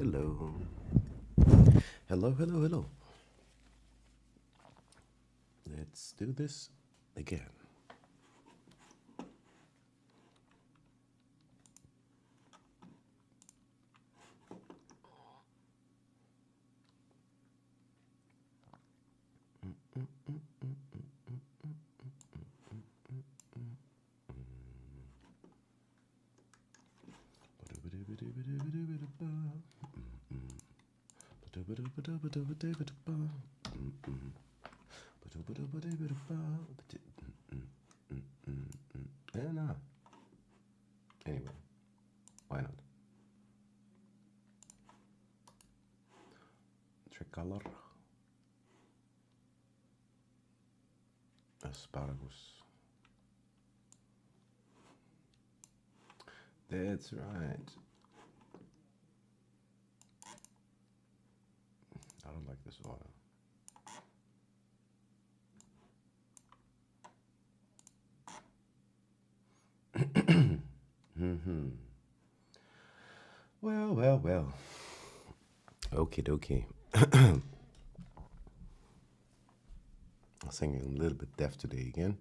Hello. Hello, hello, hello. Let's do this again. And anyway, why not? Tricolor, asparagus. That's right. I don't like this oil. Well, well, well. Okie dokie. I'm singing a little bit deaf today again.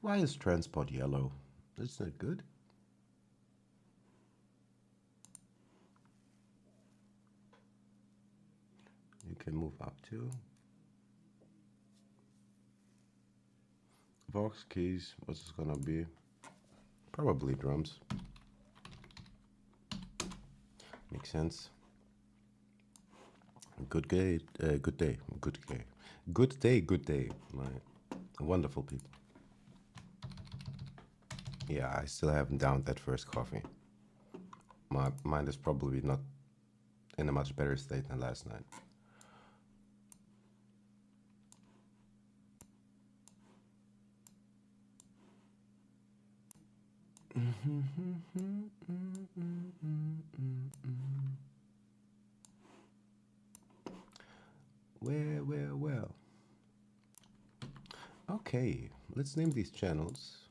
Why is transport yellow? Isn't that good? You can move up to Vox keys. What's this gonna be? Probably drums. Makes sense. Good day, good day, good day, good day, good day, my wonderful people. Yeah, I still haven't downed that first coffee. My mind is probably not in a much better state than last night. Well. Okay, let's name these channels.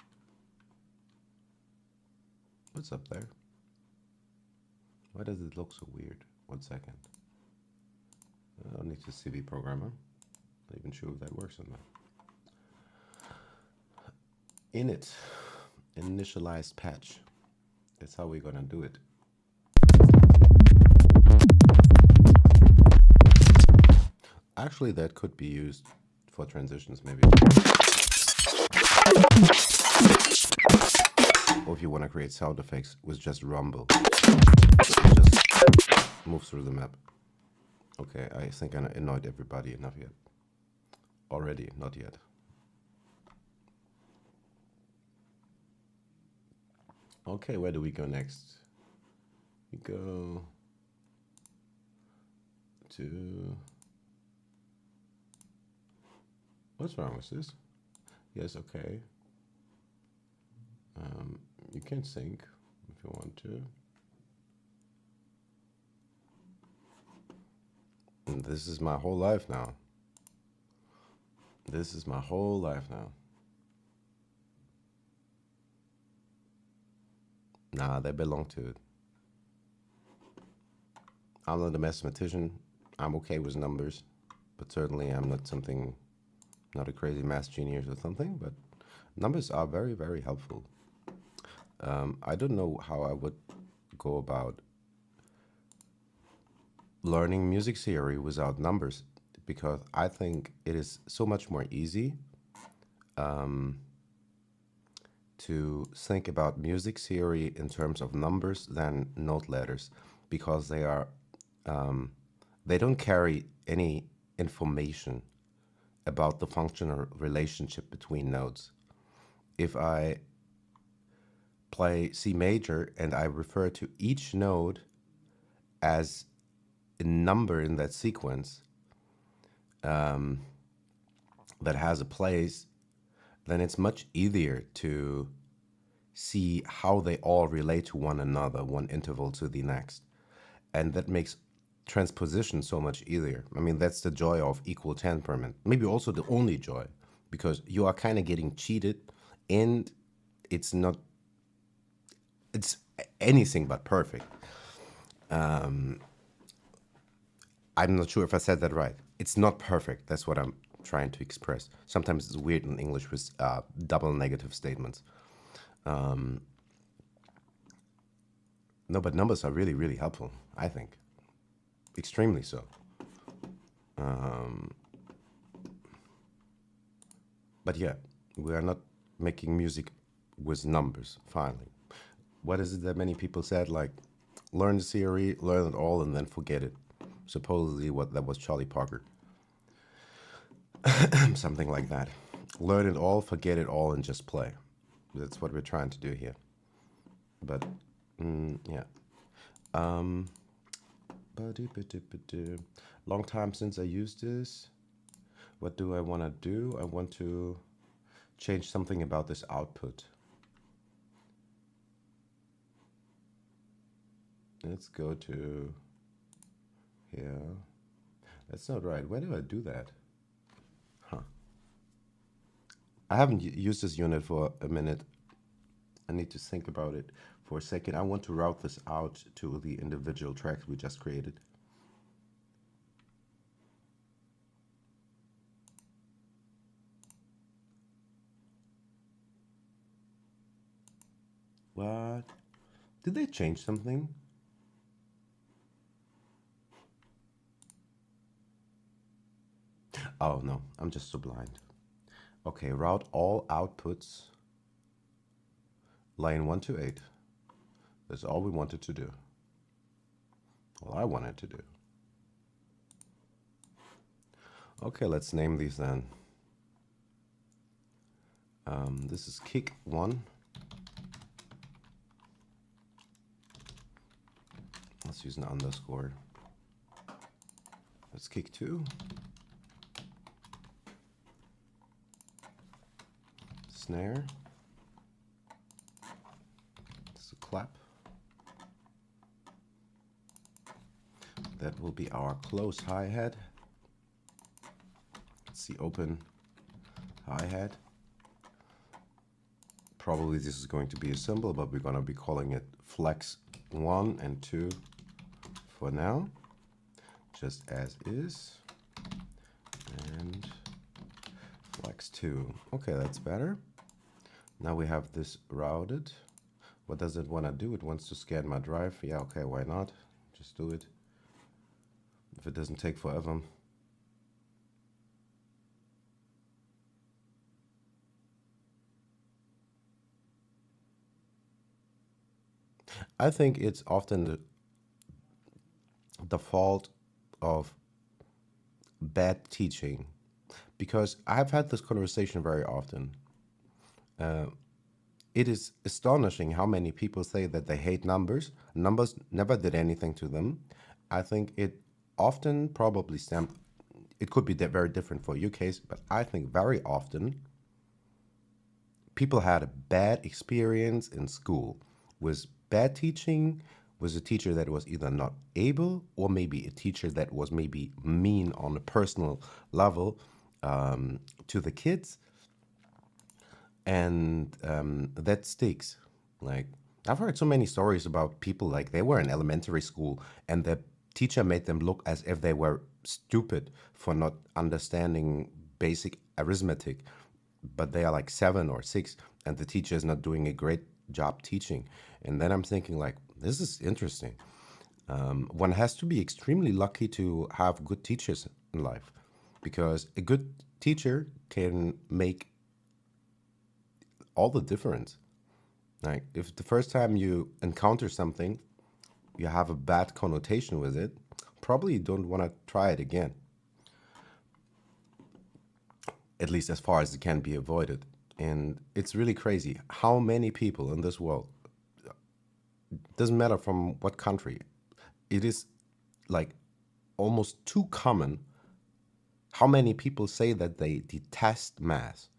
What's up there? Why does it look so weird? 1 second. I don't need to CV programmer. Not even sure if that works or not. Init, initialized patch. That's how we're gonna do it. Actually, that could be used for transitions, maybe. Or if you want to create sound effects with just rumble. Just move through the map. Okay, I think I annoyed everybody enough yet. Already, not yet. Okay, where do we go next? We go to... What's wrong with this? Yes, okay. You can sync if you want to. And this is my whole life now. This is my whole life now. Nah, they belong to it. I'm not a mathematician. I'm okay with numbers, but certainly I'm not a crazy math genius or something, but numbers are very, very helpful. I don't know how I would go about learning music theory without numbers, because I think it is so much more easy to think about music theory in terms of numbers than note letters, because they don't carry any information about the functional relationship between notes. If I play C major and I refer to each note as a number in that sequence that has a place, then it's much easier to see how they all relate to one another, one interval to the next. And that makes transposition so much easier. I mean, that's the joy of equal temperament. Maybe also the only joy, because you are kind of getting cheated, and it's not, it's anything but perfect. I'm not sure if I said that right. It's not perfect. That's what I'm trying to express. Sometimes it's weird in English with double negative statements. No, but numbers are really, really helpful, I think. Extremely so. But yeah, we are not making music with numbers, finally. What is it that many people said? Like, learn the theory, learn it all, and then forget it. Supposedly, what that was Charlie Parker. Something like that. Learn it all, forget it all, and just play. That's what we're trying to do here. But, yeah. Long time since I used this. What do I want to do? I want to change something about this output. Let's go to here. That's not right. Where do I do that? I haven't used this unit for a minute. I need to think about it for a second. I want to route this out to the individual tracks we just created. What? Did they change something? Oh no, I'm just so blind. Okay, route all outputs line 1 to 8. That's all we wanted to do. All I wanted to do. Okay, let's name these then. This is kick 1. Let's use an underscore. Let's kick 2. Snare. This is a clap. That will be our close hi-hat. Let's see, open hi-hat. Probably this is going to be a symbol, but we're going to be calling it flex 1 and 2 for now, just as is. And flex 2. Okay, that's better. Now we have this routed. What does it want to do? It wants to scan my drive. Yeah, okay, why not? Just do it. If it doesn't take forever. I think it's often the fault of bad teaching, because I've had this conversation very often. It is astonishing how many people say that they hate numbers. Numbers never did anything to them. I think it often probably stemmed, it could be very different for your case, but I think very often people had a bad experience in school with bad teaching, with a teacher that was either not able, or maybe a teacher that was maybe mean on a personal level to the kids. And that sticks. Like, I've heard so many stories about people, like they were in elementary school and the teacher made them look as if they were stupid for not understanding basic arithmetic, but they are like 7 or 6 and the teacher is not doing a great job teaching. And then I'm thinking, like, this is interesting. One has to be extremely lucky to have good teachers in life, because a good teacher can make all the difference. Like, if the first time you encounter something, you have a bad connotation with it, probably you don't want to try it again. At least as far as it can be avoided. And it's really crazy how many people in this world, doesn't matter from what country, it is like almost too common how many people say that they detest math.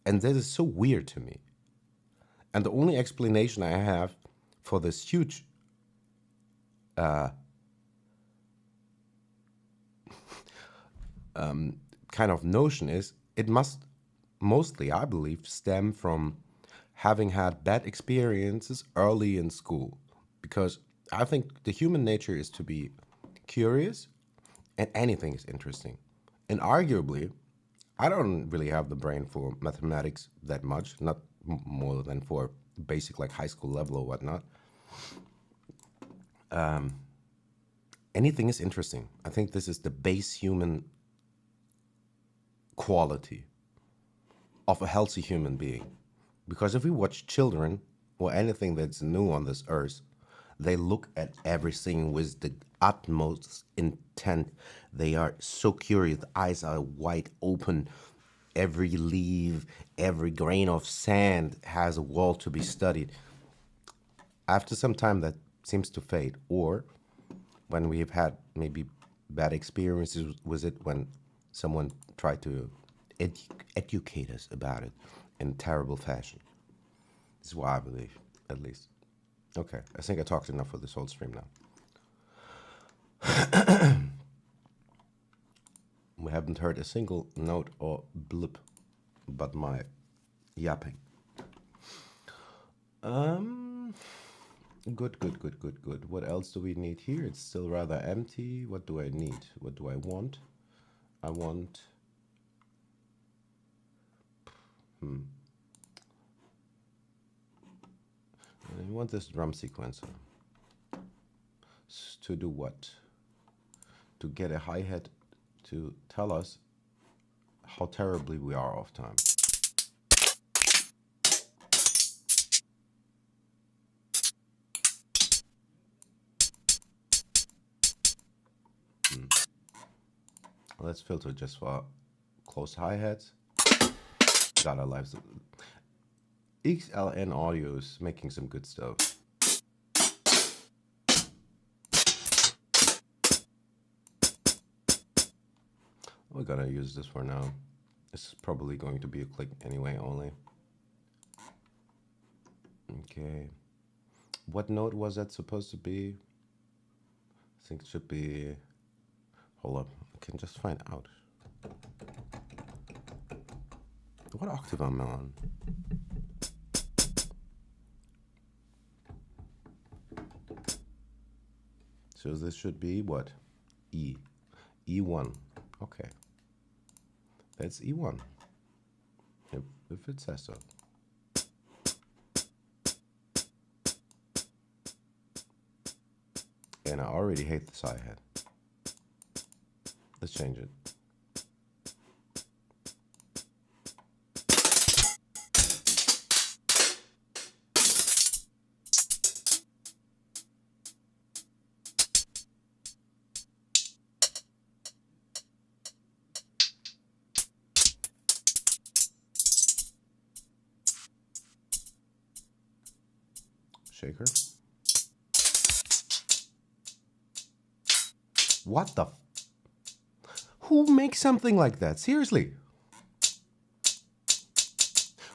And that is so weird to me. And the only explanation I have for this huge kind of notion is it must mostly, I believe, stem from having had bad experiences early in school. Because I think the human nature is to be curious and anything is interesting. And arguably, I don't really have the brain for mathematics that much, not more than for basic like high school level or whatnot. Anything is interesting. I think this is the base human quality of a healthy human being. Because if we watch children or anything that's new on this earth, they look at everything with the utmost intent. They are so curious, eyes are wide open. Every leaf, every grain of sand has a wall to be studied. After some time, that seems to fade. Or when we've had maybe bad experiences with it, when someone tried to educate us about it in terrible fashion. This is what I believe, at least. Okay, I think I talked enough for this whole stream now. We haven't heard a single note or blip but my yapping. Good, good, good, good, good. What else do we need here? It's still rather empty. What do I need? What do I want? I want... I want this drum sequencer. To do what? To get a hi-hat to tell us how terribly we are off time. Let's filter just for close hi-hats. God, our lives. XLN Audio is making some good stuff. We're gonna use this for now. This is probably going to be a click anyway only. Okay. What note was that supposed to be? I think it should be... Hold up, I can just find out. What octave am I on? So this should be what? E. E1. Okay. That's E1. If it says so. And I already hate this hi-hat. Let's change it. Shaker. What the? Who makes something like that? Seriously.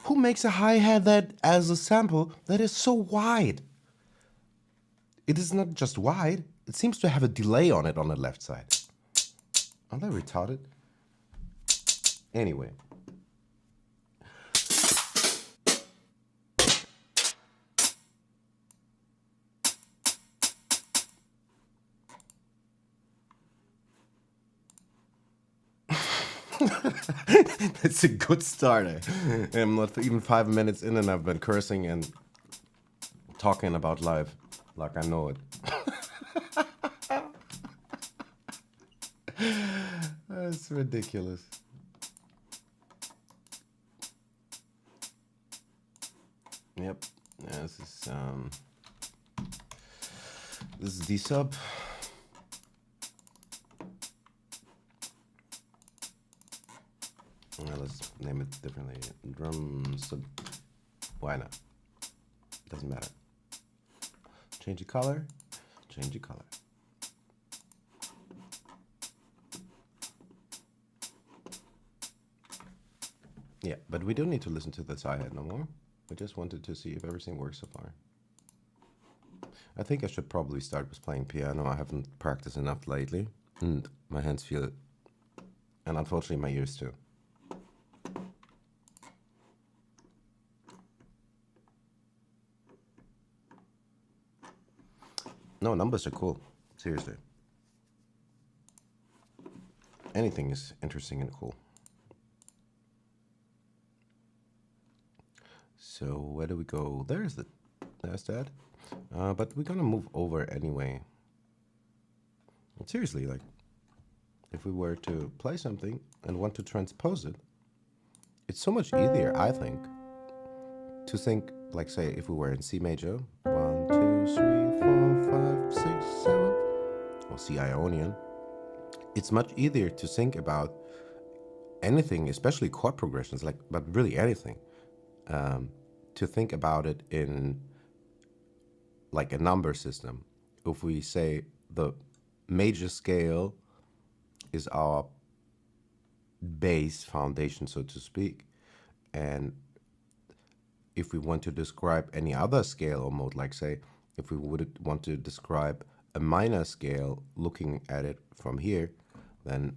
Who makes a hi-hat that as a sample that is so wide? It is not just wide, it seems to have a delay on it on the left side. Are they retarded? Anyway. It's a good start. I'm not even 5 minutes in and I've been cursing and talking about life like I know it. That's ridiculous. Yep. Yeah, this is D sub. Let's name it differently. Drum sub. Why not? Doesn't matter. Change the color. Change the color. Yeah, but we don't need to listen to this hi-hat no more. I just wanted to see if everything works so far. I think I should probably start with playing piano. I haven't practiced enough lately, and my hands feel it. And unfortunately my ears too. No, numbers are cool. Seriously. Anything is interesting and cool. So where do we go? There's that. But we're gonna move over anyway. Seriously, like if we were to play something and want to transpose it, it's so much easier, I think, to think like say if we were in C major, 1, 2, 3, 4, 5, 6, 7, or C Ionian. It's much easier to think about anything, especially chord progressions, like but really anything, to think about it in like a number system. If we say the major scale is our base foundation, so to speak, and if we want to describe any other scale or mode, like say if we would want to describe a minor scale looking at it from here, then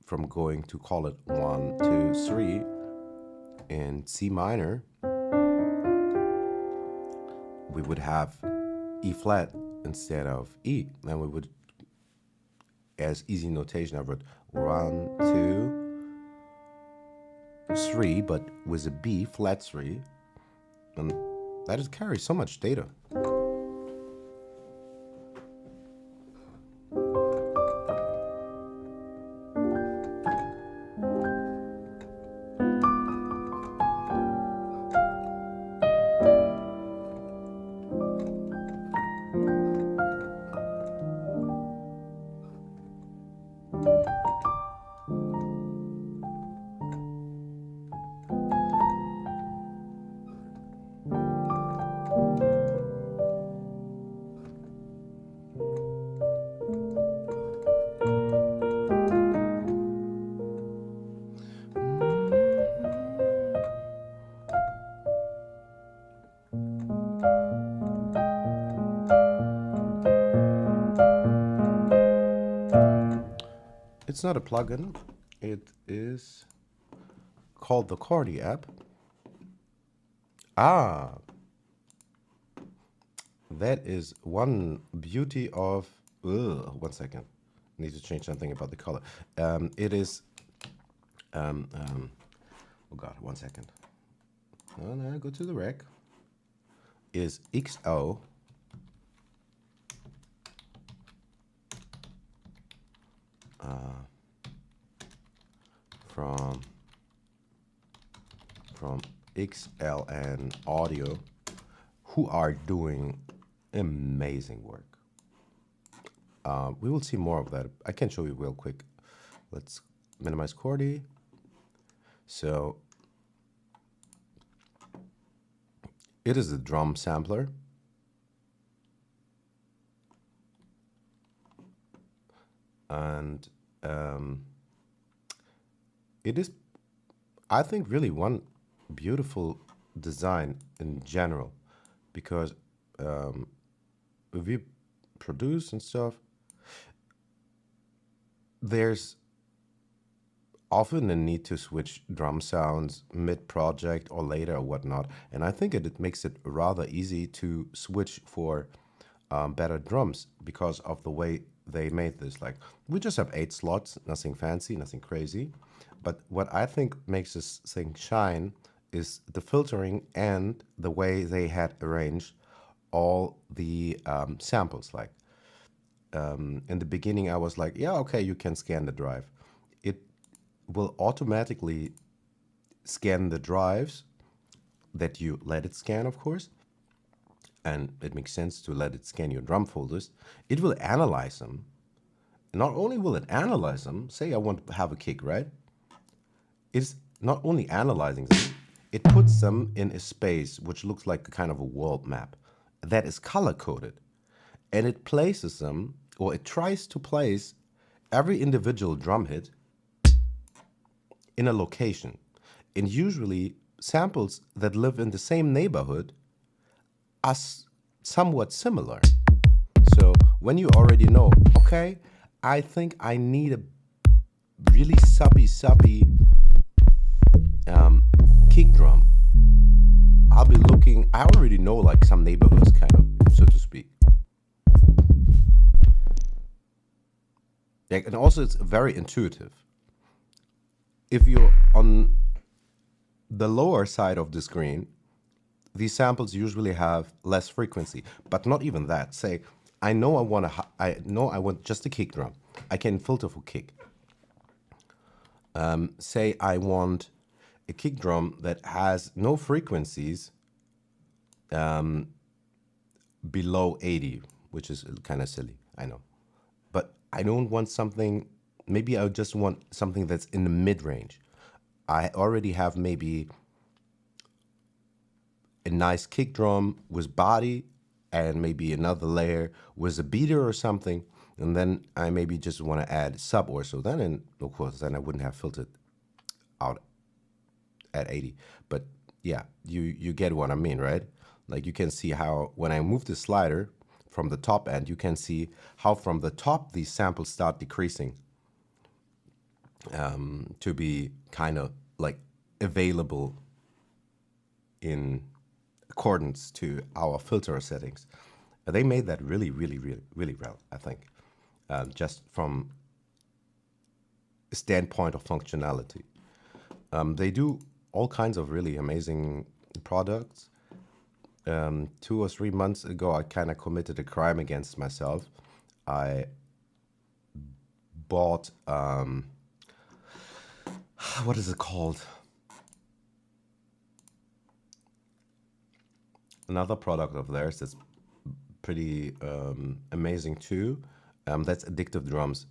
from going to call it 1, 2, 3 in C minor, we would have E flat instead of E. And we would, as easy notation, I wrote 1, 2, 3, but with a B, flat 3. And that just carries so much data. It's not a plugin. It is called the Cordy app. Ah, that is one beauty of. Ugh, 1 second. Need to change something about the color. It is. Oh God, 1 second. Oh, no, go to the rec. Is XO from XLN Audio, who are doing amazing work. We will see more of that. I can show you real quick. Let's minimize Cordy. So it is a drum sampler. And it is, I think, really one beautiful design in general, because we produce and stuff, there's often a need to switch drum sounds mid-project or later or whatnot, and I think it makes it rather easy to switch for better drums because of the way they made this. Like, we just have 8 slots, nothing fancy, nothing crazy, but what I think makes this thing shine is the filtering and the way they had arranged all the samples. Like, in the beginning, I was like, yeah, okay, you can scan the drive. It will automatically scan the drives that you let it scan, of course. And it makes sense to let it scan your drum folders. It will analyze them. Not only will it analyze them, say I want to have a kick, right? It's not only analyzing them, it puts them in a space which looks like a kind of a world map that is color-coded. And it places them, or it tries to place every individual drum hit in a location. And usually samples that live in the same neighborhood are somewhat similar. So when you already know, okay, I think I need a really subby kick drum, I'll be looking, I already know like some neighborhoods kind of, so to speak. Like, and also it's very intuitive. If you're on the lower side of the screen, these samples usually have less frequency, but not even that. Say, I know I want just a kick drum. I can filter for kick. Say I want a kick drum that has no frequencies below 80, which is kind of silly, I know. But I don't want something, maybe I just want something that's in the mid range. I already have maybe a nice kick drum with body and maybe another layer with a beater or something. And then I maybe just want to add sub or so. Then, of course, then I wouldn't have filtered out at 80. But yeah, you get what I mean, right? Like you can see how when I move the slider from the top end, you can see how from the top these samples start decreasing to be kind of like available in accordance to our filter settings. They made that really, really, really, really well, I think, just from a standpoint of functionality. They do all kinds of really amazing products. 2 or 3 months ago, I kind of committed a crime against myself. I bought, what is it called? Another product of theirs that's pretty amazing too. That's Addictive Drums.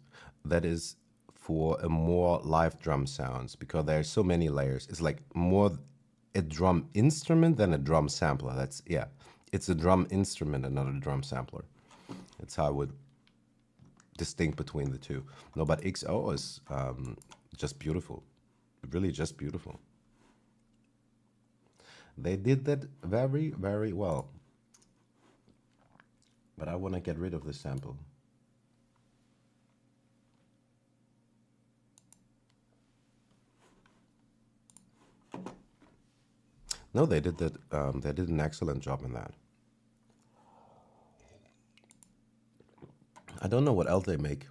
That is for a more live drum sounds because there's so many layers. It's like more a drum instrument than a drum sampler. That's yeah, it's a drum instrument and not a drum sampler. That's how I would distinct between the two. No, but XO is just beautiful, really just beautiful. They did that very, very well. But I want to get rid of the sample. No, they did that. They did an excellent job in that. I don't know what else they make.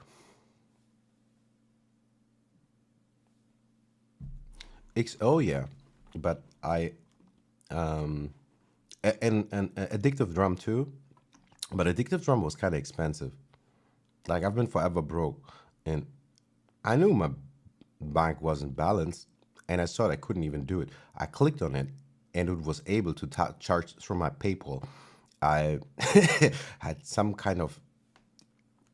XO, yeah, but and Addictive Drum too. But Addictive Drum was kind of expensive. Like I've been forever broke, and I knew my bank wasn't balanced, and I thought I couldn't even do it. I clicked on it, and it was able to charge through my PayPal. I had some kind of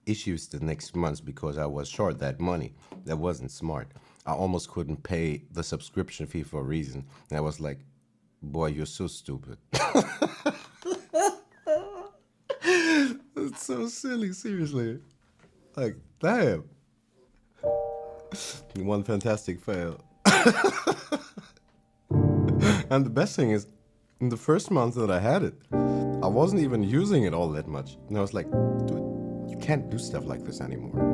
issues the next month because I was short that money. That wasn't smart. I almost couldn't pay the subscription fee for a reason. And I was like, boy, you're so stupid. It's so silly, seriously. Like, damn. One fantastic fail. And the best thing is, in the first month that I had it, I wasn't even using it all that much. And I was like, dude, you can't do stuff like this anymore.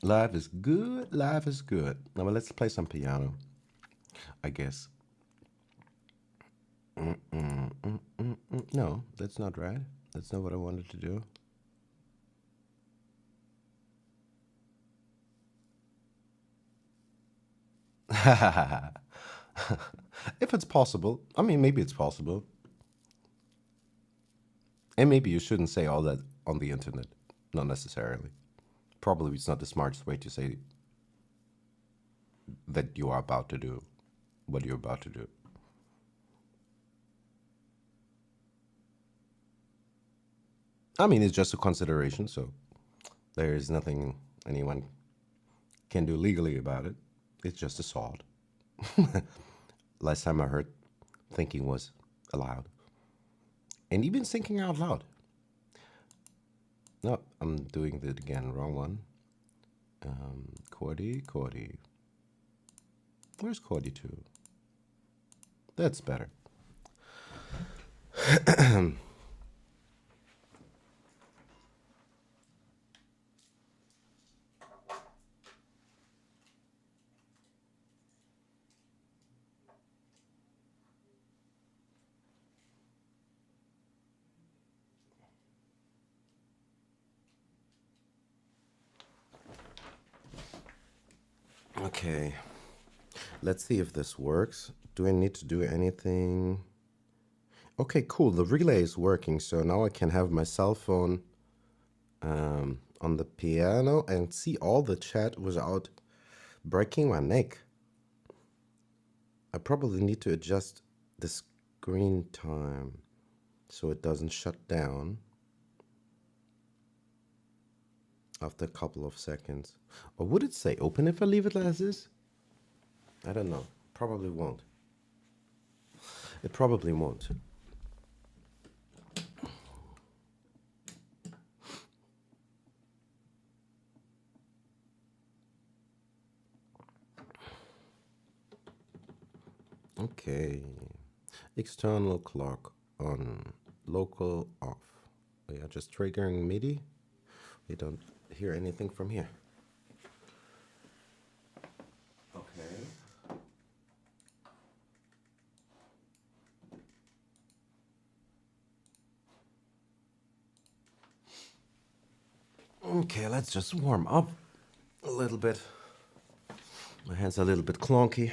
Life is good, life is good. Now, well, let's play some piano, I guess. No, that's not right. That's not what I wanted to do. If it's possible. I mean, maybe it's possible. And maybe you shouldn't say all that on the internet. Not necessarily. Probably it's not the smartest way to say that you are about to do what you're about to do. I mean, it's just a consideration, so there is nothing anyone can do legally about it. It's just a thought. Last time I heard thinking was allowed. And even thinking out loud. No, I'm doing it again. Wrong one. Cordy. Where's Cordy 2? That's better. Okay, let's see if this works. Do I need to do anything? Okay, cool. The relay is working, so now I can have my cell phone on the piano and see all the chat without breaking my neck. I probably need to adjust the screen time so it doesn't shut down after a couple of seconds. Or would it say open if I leave it as is? I don't know. Probably won't. It probably won't. Okay. External clock on, local off. We are just triggering MIDI. We don't hear anything from here. Okay. Okay, let's just warm up a little bit. My hands are a little bit clunky.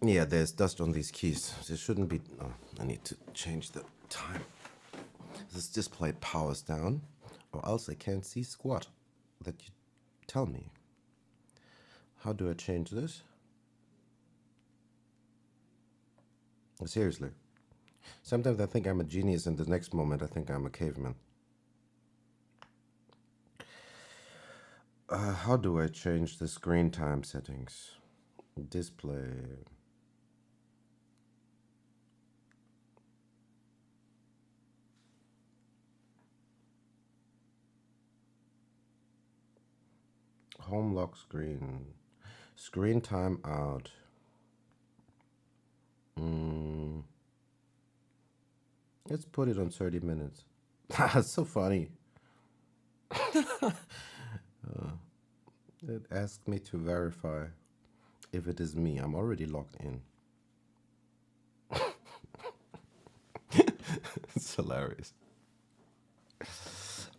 Yeah, there's dust on these keys. There shouldn't be. Oh, I need to change the time. This display powers down, or else I can't see squat. That you tell me. How do I change this? Seriously. Sometimes I think I'm a genius, and the next moment I think I'm a caveman. How do I change the screen time settings? Display. Home lock screen. Screen time out. Let's put it on 30 minutes. That's so funny. It asked me to verify if it is me. I'm already logged in. It's hilarious.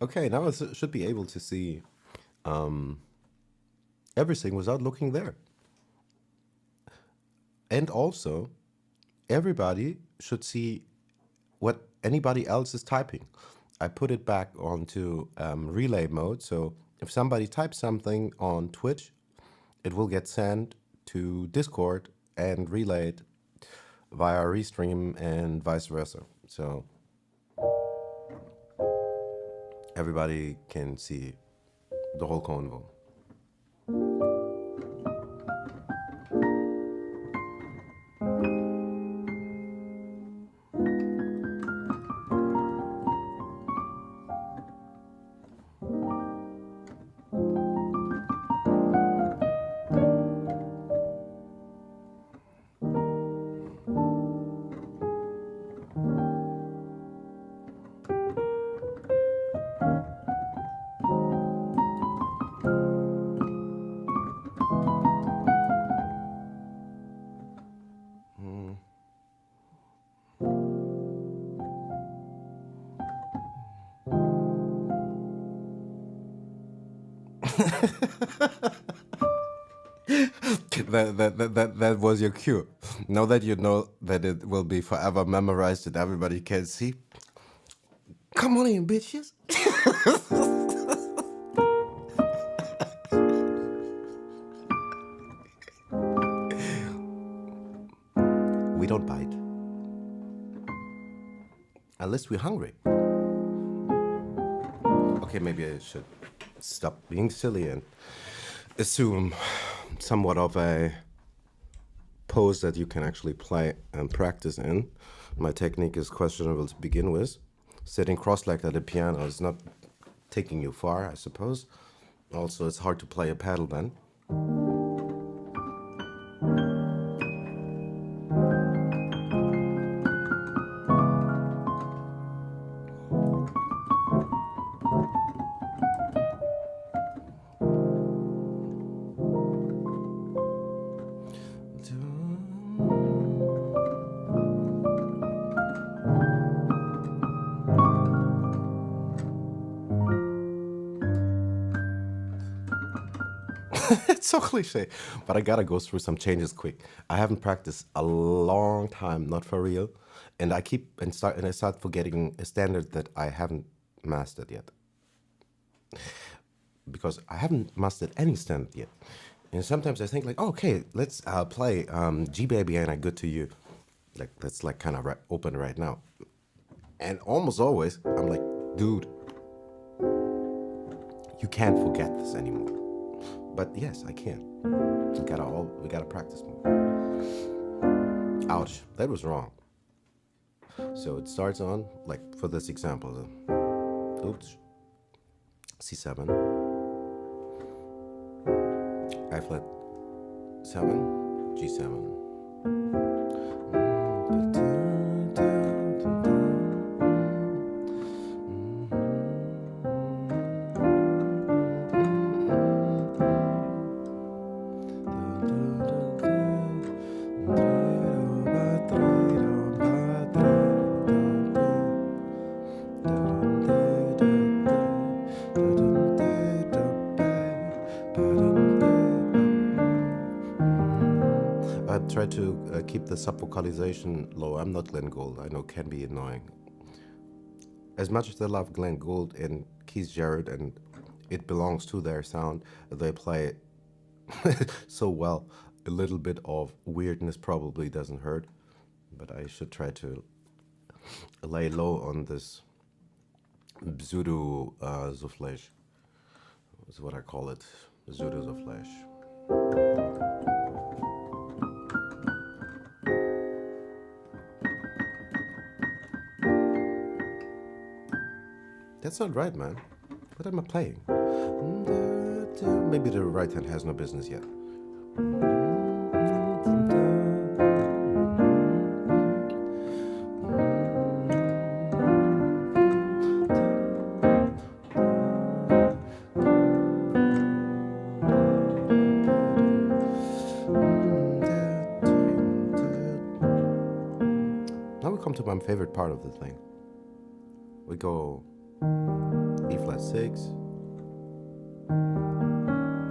Okay, now I should be able to see everything without looking there. And also, everybody should see what anybody else is typing. I put it back onto relay mode, so if somebody types something on Twitch, it will get sent to Discord and relayed via Restream and vice versa. So everybody can see the whole convo. That was your cue. Now that you know that it will be forever memorized and everybody can see, come on in, bitches. We don't bite. Unless we're hungry. Okay, maybe I should stop being silly and assume somewhat of a pose that you can actually play and practice in. My technique is questionable to begin with. Sitting cross-legged at a piano is not taking you far, I suppose. Also, it's hard to play a pedal bend. It's so cliche, but I gotta go through some changes quick. I haven't practiced a long time, not for real, and I start forgetting a standard that I haven't mastered yet because I haven't mastered any standard yet. And sometimes I think like, oh, okay, let's play G Baby Ain't I Good to You, like that's like kind of open right now, and almost always I'm like, dude, you can't forget this anymore. But yes, I can. We gotta practice more. Ouch, that was wrong. So it starts on like for this example, oops, C7, I flat 7, G7. I try to keep the sub vocalization low. I'm not Glenn Gould. I know it can be annoying. As much as I love Glenn Gould and Keith Jarrett, and it belongs to their sound, they play it so well. A little bit of weirdness probably doesn't hurt, but I should try to lay low on this pseudo soufflage. Is what I call it, pseudo soufflage. That's not right, man. What am I playing? Maybe the right hand has no business yet. Now we come to my favorite part of the thing. We go E flat 6,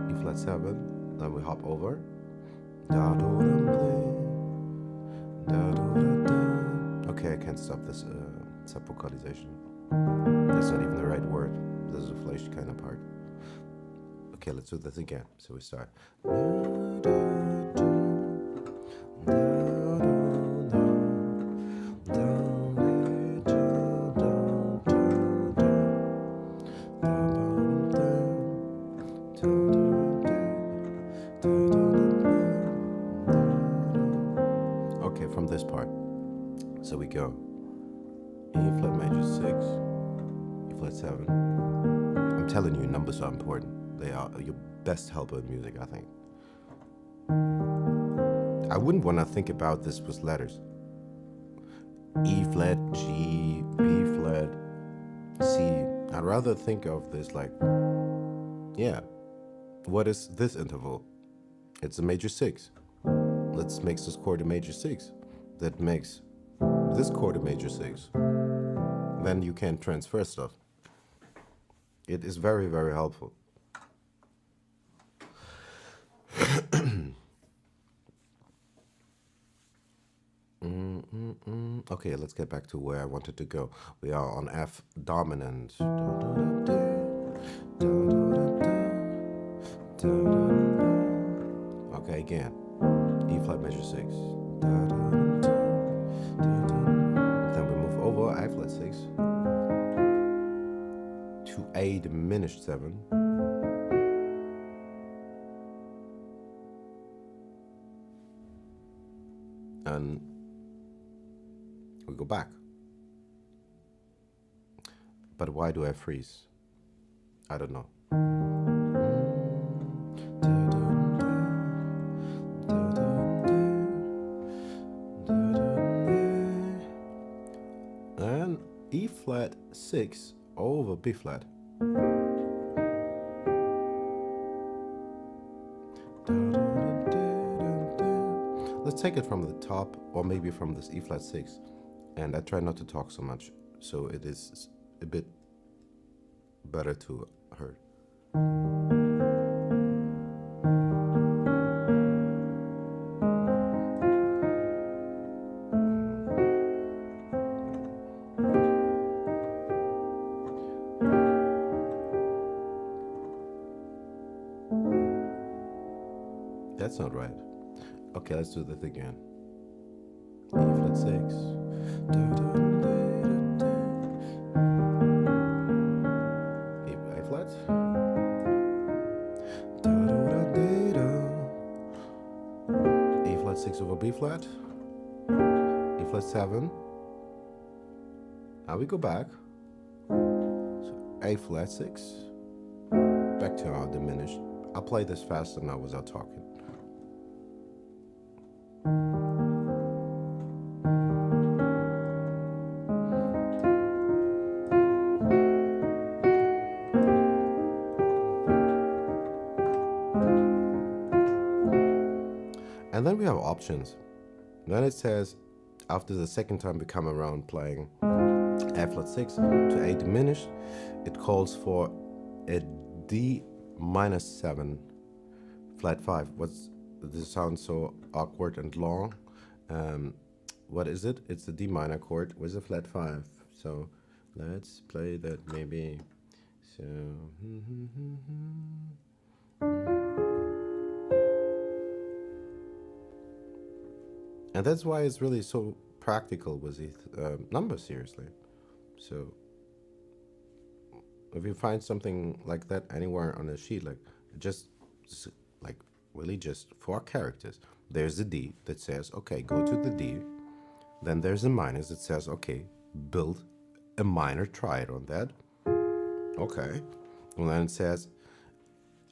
E flat 7, then we hop over. Okay, I can't stop this sub vocalization. That's not even the right word. This is a flash kind of part. Okay, let's do this again. So we start. Okay, from this part. So we go E flat major 6, E flat 7. I'm telling you, numbers are important. They are your best helper in music, I think. I wouldn't want to think about this with letters. E flat, G, B flat, C. I'd rather think of this like, yeah, what is this interval? It's a major 6. Let's make this chord a major 6. That makes this chord a major 6. Then you can transfer stuff. It is very, very helpful. Okay, let's get back to where I wanted to go. We are on F dominant. Okay, again. E flat major 6. Then we move over I flat 6 to A diminished 7. And we go back. But why do I freeze? I don't know. And E flat 6 over B flat. Let's take it from the top, or maybe from this E flat 6. And I try not to talk so much, so it is a bit better to hear. That's not right. Okay, let's do that again. E flat 6. A flat. E flat 6 over B flat. E flat 7. Now we go back. So A flat 6. Back to our diminished. I'll play this faster now without talking. And then we have options. Then it says, after the second time we come around playing A flat 6 to A diminished, it calls for a D minus 7 flat 5. This sounds so awkward and long. What is it? It's the D minor chord with a flat 5. So let's play that maybe. So and that's why it's really so practical with these numbers, seriously. So if you find something like that anywhere on a sheet, like just like really just 4 characters, there's a D that says, okay, go to the D. Then there's a minus that says, okay, build a minor triad on that. Okay. And then it says,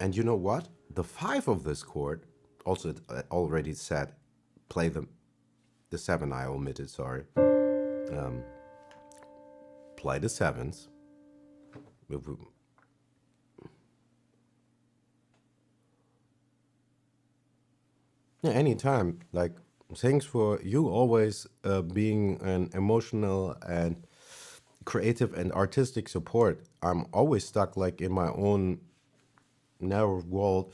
and you know what? The 5 of this chord, also it already said, play the 7 I omitted, sorry. Play the 7s. Yeah, anytime. Like, thanks for you always being an emotional and creative and artistic support. I'm always stuck like in my own narrow world.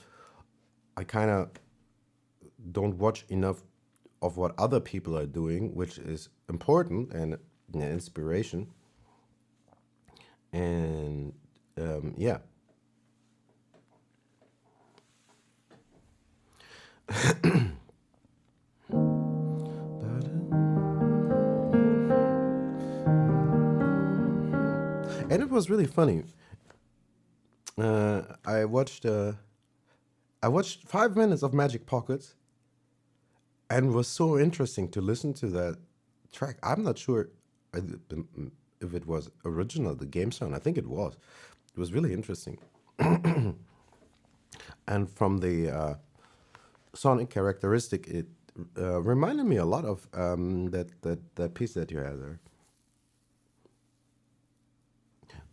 I kind of don't watch enough of what other people are doing, which is important and an inspiration. And yeah. And it was really funny. I watched 5 minutes of Magic Pockets, and it was so interesting to listen to that track. I'm not sure if it was original, the game sound. I think it was. It was really interesting. And from the sonic characteristic, it reminded me a lot of that piece that you had there.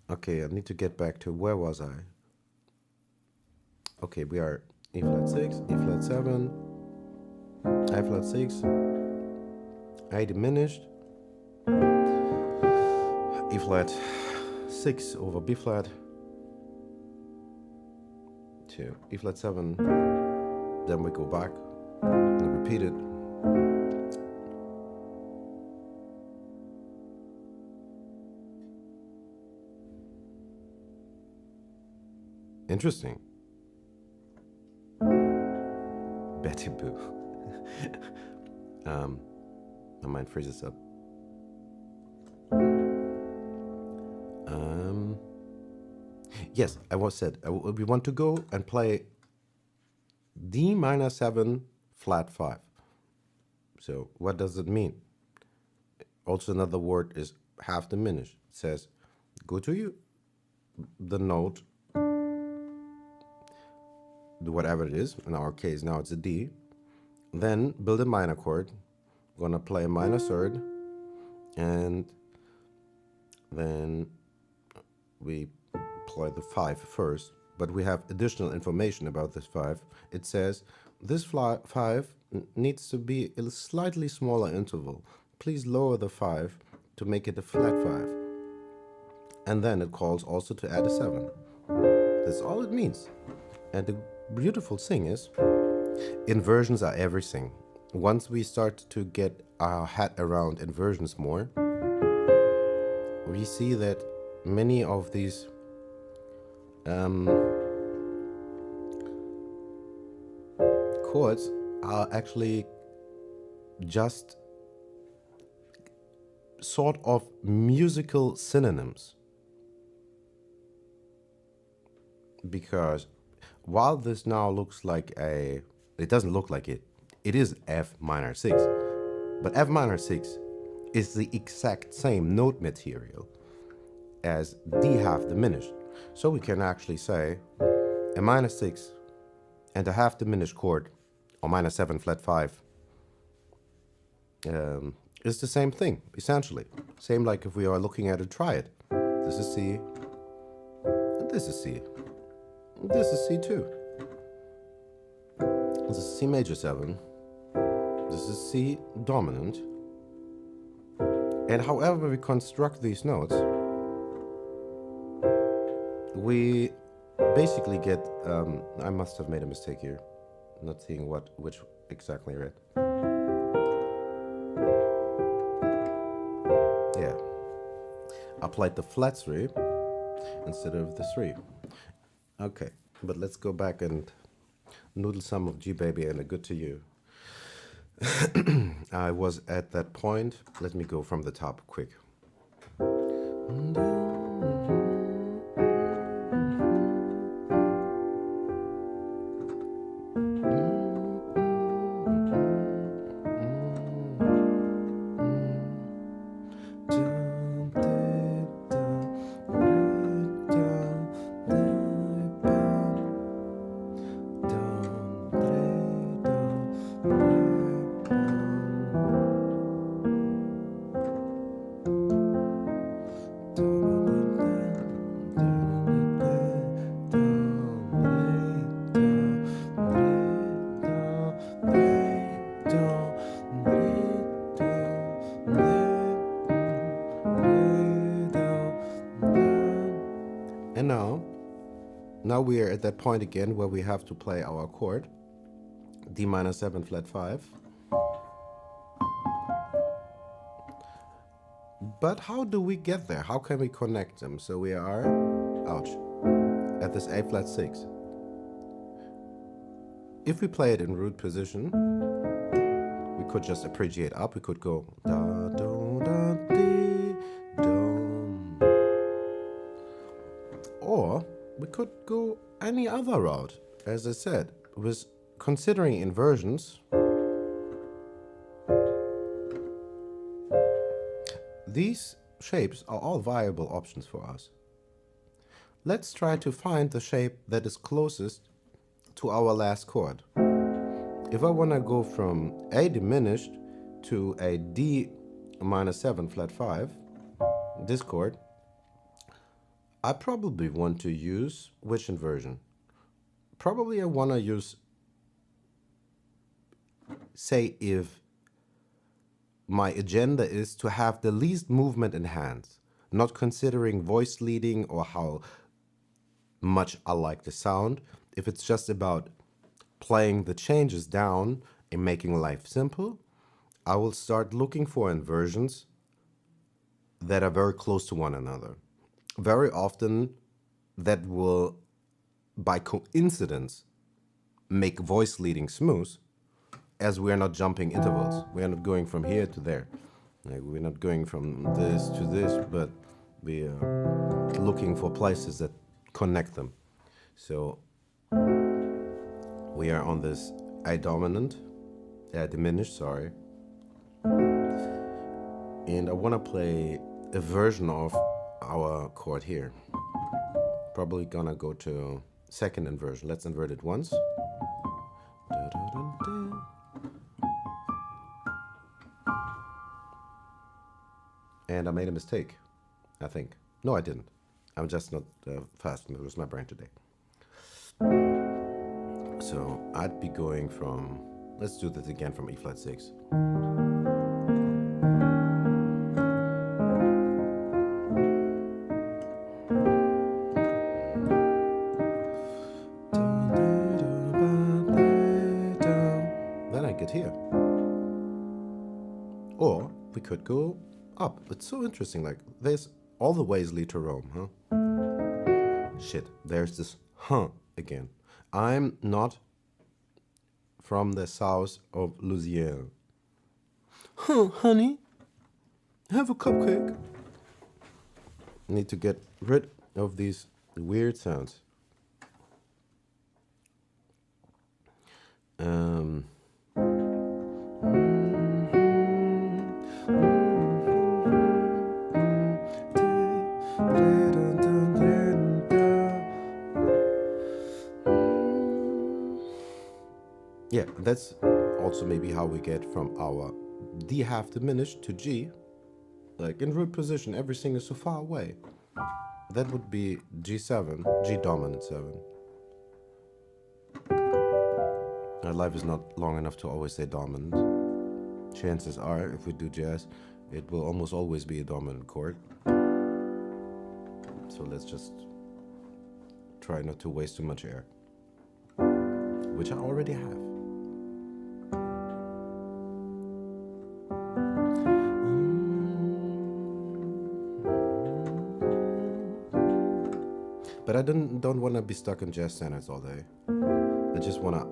Okay, I need to get back to where was I? Okay, we are E flat 6, E flat 7, A flat 6, A diminished, E flat 6 over B flat, to E flat 7, then we go back and repeat it. Interesting. Betty Boo. My mind freezes up. Yes, I was said we want to go and play D minor 7 flat 5. So what does it mean? Also another word is half diminished. It says go to the note, whatever it is. In our case now it's a D. Then build a minor chord. I'm gonna play a minor third, and then we play the 5 first. But we have additional information about this 5. It says this 5 needs to be a slightly smaller interval. Please lower the 5 to make it a flat 5. And then it calls also to add a 7. That's all it means. And the beautiful thing is, inversions are everything. Once we start to get our head around inversions more, we see that many of these chords are actually just sort of musical synonyms. Because while this now looks like it doesn't look like it is F minor 6. But F minor 6 is the exact same note material as D half diminished. So we can actually say a minor 6 and a half diminished chord, or minor 7 flat 5, is the same thing, essentially. Same like if we are looking at a triad. This is C, and this is C. And this is C2. This is C major 7. This is C dominant. And however we construct these notes, we basically get, I must have made a mistake here, not seeing which exactly read. Yeah, I played the flat 3 instead of the 3. Okay, but let's go back and noodle some of G Baby and a Good to You. I was at that point. Let me go from the top quick. And now we are at that point again where we have to play our chord, D minor 7 flat 5. But how do we get there? How can we connect them? So we are, ouch, at this A flat 6. If we play it in root position, we could just appreciate up. We could go da do da dee do. Or we could go any other route. As I said, with considering inversions, these shapes are all viable options for us. Let's try to find the shape that is closest to our last chord. If I want to go from A diminished to a D minor 7 flat 5, this chord, I probably want to use which inversion? Probably I want to use, say, if my agenda is to have the least movement in hands, not considering voice leading or how much I like the sound. If it's just about playing the changes down and making life simple, I will start looking for inversions that are very close to one another. Very often that will, by coincidence, make voice leading smooth, as we are not jumping intervals. We are not going from here to there. Like, we're not going from this to this, but we are looking for places that connect them. So we are on this A dominant, diminished, sorry. And I want to play a version of our chord here. Probably gonna go to second inversion. Let's invert it once. And I made a mistake, I think. No, I didn't. I'm just not fast with my brain today. So I'd be going from, let's do this again from E flat 6. Then I get here. Or we could go up. It's so interesting, like there's all the ways lead to Rome, huh? Shit, there's this huh again. I'm not from the south of Louisiana. Huh, honey, have a cupcake. Need to get rid of these weird sounds. Um, yeah, that's also maybe how we get from our D half diminished to G. Like in root position, everything is so far away. That would be G7, G dominant 7. Our life is not long enough to always say dominant. Chances are, if we do jazz, it will almost always be a dominant chord. So let's just try not to waste too much air, which I already have. But I don't want to be stuck in jazz standards all day. I just want to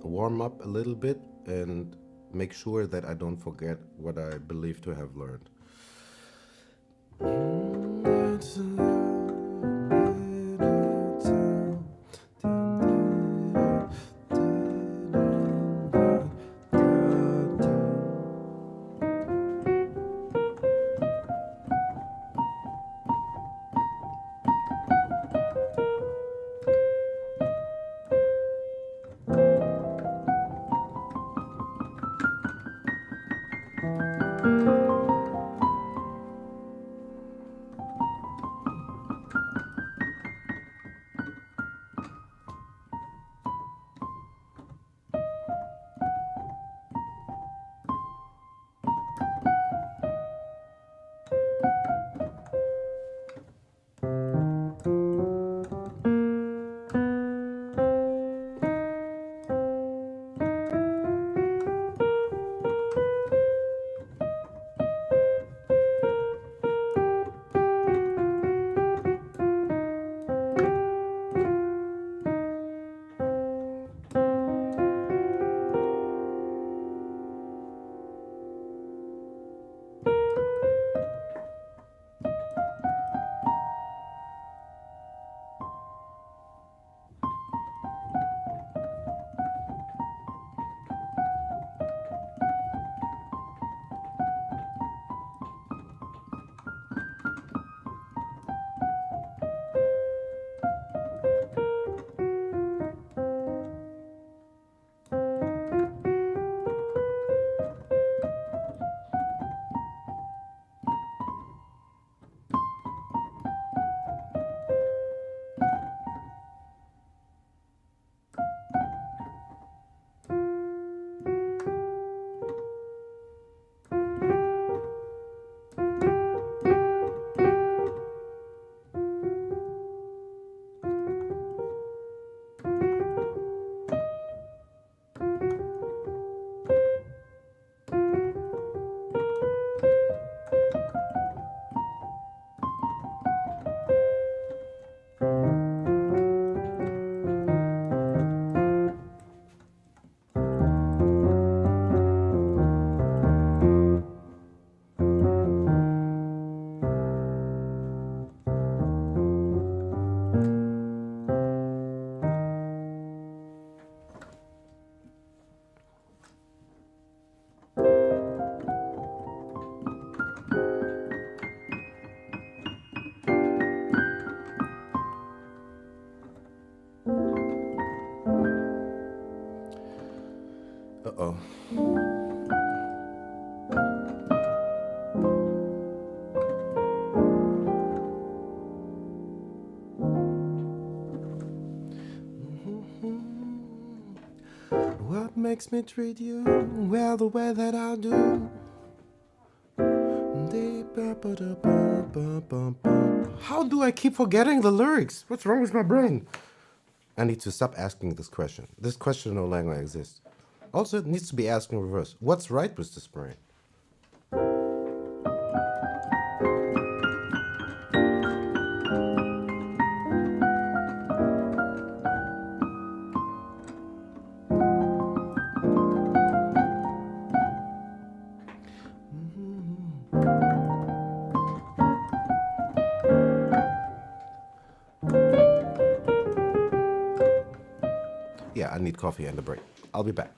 warm up a little bit and make sure that I don't forget what I believe to have learned. Uh-oh. What makes me treat you well the way that I do? How do I keep forgetting the lyrics? What's wrong with my brain? I need to stop asking this question. This question no longer exists. Also, it needs to be asked in reverse. What's right with this brain? need coffee and a break. I'll be back.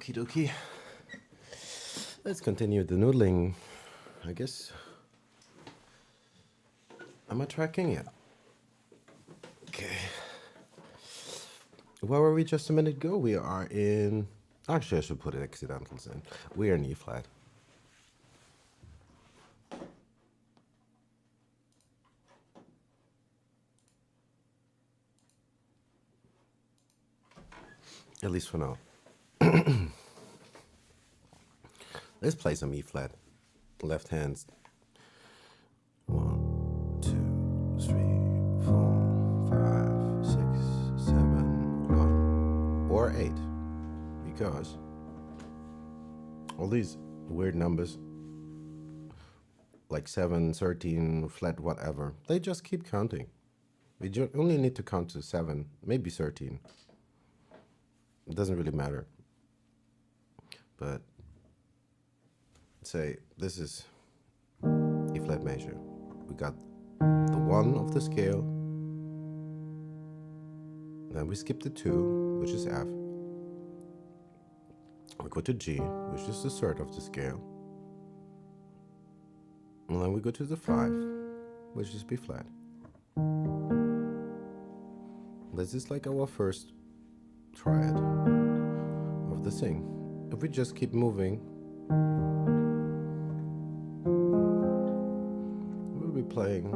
Okie dokie. Let's continue the noodling, I guess. Am I tracking? Yeah. Okay. Where were we just a minute ago? We are in... Actually, I should put accidentals in. We are in E flat. At least for now. Let's play some E flat. Left hands. 1, 2, 3, 4, 5, 6, 7, 1. Or 8. Because all these weird numbers, like 7, 13, flat, whatever, they just keep counting. We only need to count to 7, maybe 13. It doesn't really matter. But say this is E flat major. We got the 1 of the scale. Then we skip the 2, which is F. We go to G, which is the third of the scale. And then we go to the 5, which is B flat. This is like our first triad of the thing. If we just keep moving, we'll be playing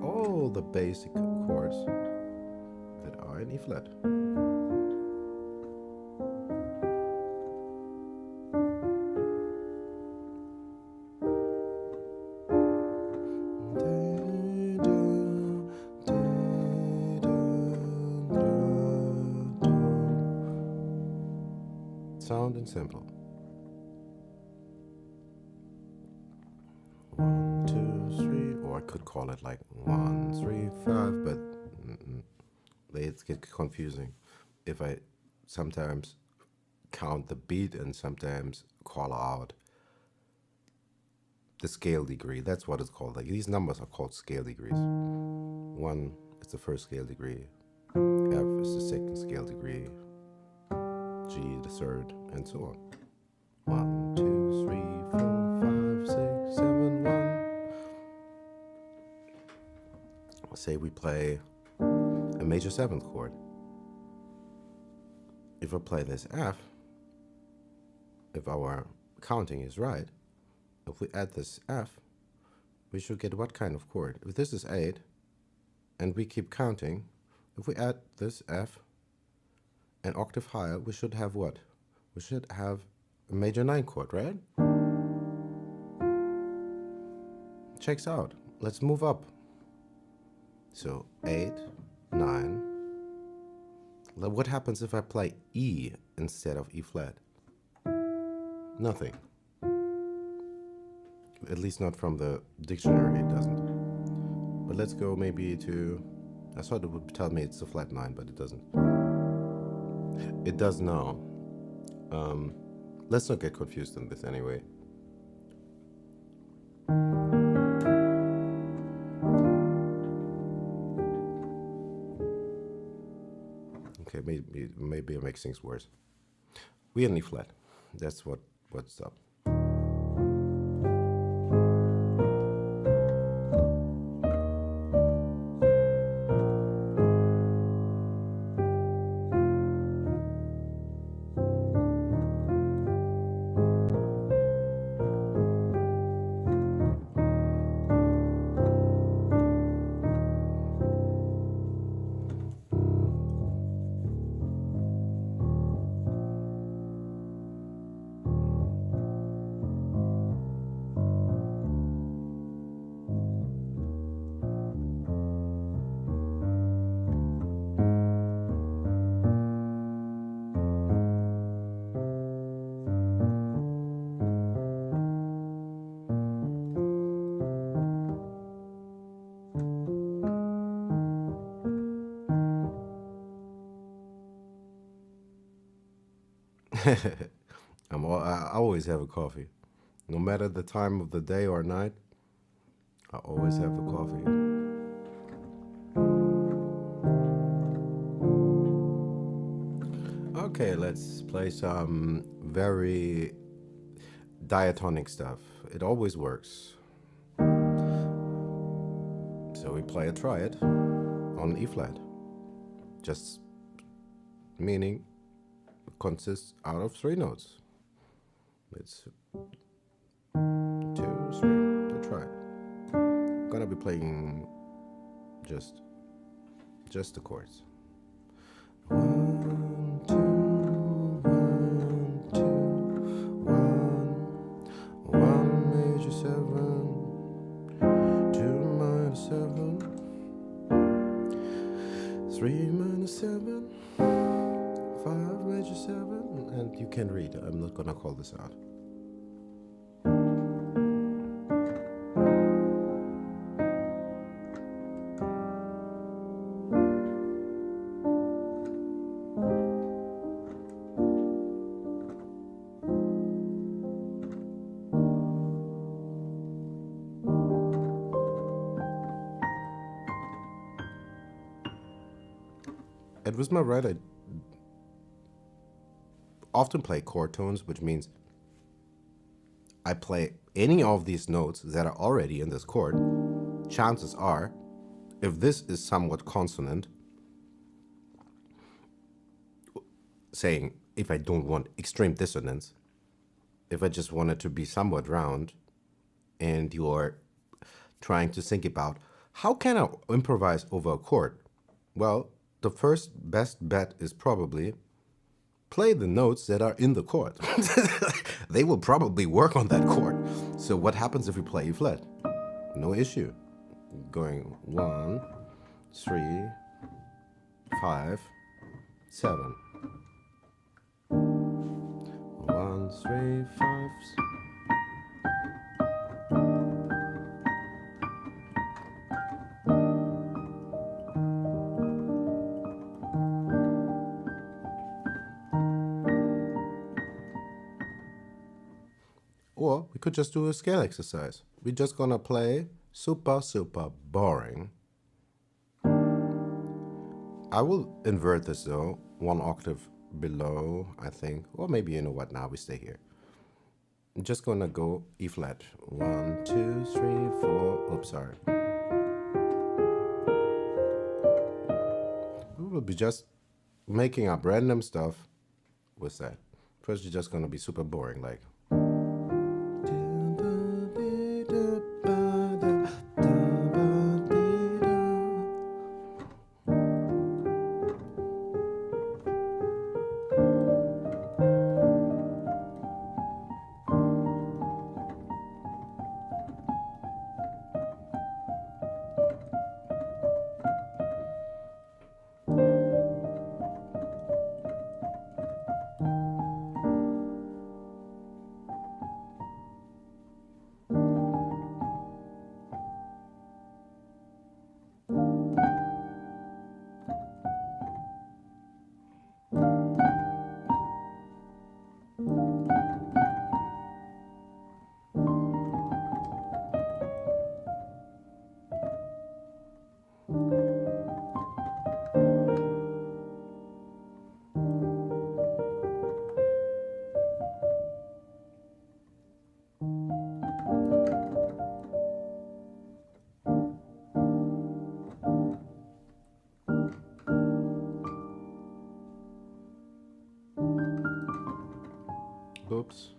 all the basic chords that are in E flat. Sound and simple. 1, 2, 3, or I could call it like 1, 3, 5, but it gets confusing if I sometimes count the beat and sometimes call out the scale degree. That's what it's called. Like these numbers are called scale degrees. 1 is the first scale degree, F is the second scale degree, G the third, and so on. 1, 2, 3, 4, 5, 6, 7, 1. Say we play a major 7th chord. If I play this F, if our counting is right, if we add this F, we should get what kind of chord? If this is 8, and we keep counting, if we add this F an octave higher, we should have what? We should have a major 9 chord, right? Checks out. Let's move up. So 8, 9. What happens if I play E instead of E flat? Nothing. At least not from the dictionary, it doesn't. But let's go maybe to... I thought it would tell me it's a flat 9, but it doesn't. It does now. Let's not get confused on this anyway. Okay, maybe it makes things worse. We in E flat. That's what's up. I always have a coffee. No matter the time of the day or night, I always have the coffee. Okay, let's play some very diatonic stuff. It always works. So we play a triad on E flat. Just meaning it consists out of 3 notes. It's 2, 3, the triad. Gonna be playing just the chords. 1, 2, 1, 2, 1, 1 major 7, 2 minor 7, 3 minor 7, 5 major 7, and you can read. I'm not gonna call this out. And with my right, I often play chord tones, which means I play any of these notes that are already in this chord. Chances are, if this is somewhat consonant, saying if I don't want extreme dissonance, if I just want it to be somewhat round, and you're trying to think about how can I improvise over a chord? Well, the first best bet is probably play the notes that are in the chord. They will probably work on that chord. So what happens if we play E flat? No issue. Going 1, 3, 5, 7. 1, 3, 5. Or we could just do a scale exercise. We're just gonna play super, super boring. I will invert this though, 1 octave below, I think. Or maybe, you know what, now we stay here. I'm just gonna go E flat. 1, 2, 3, 4. Oops, sorry. We will be just making up random stuff with that. First, you're just gonna be super boring, like. Oops.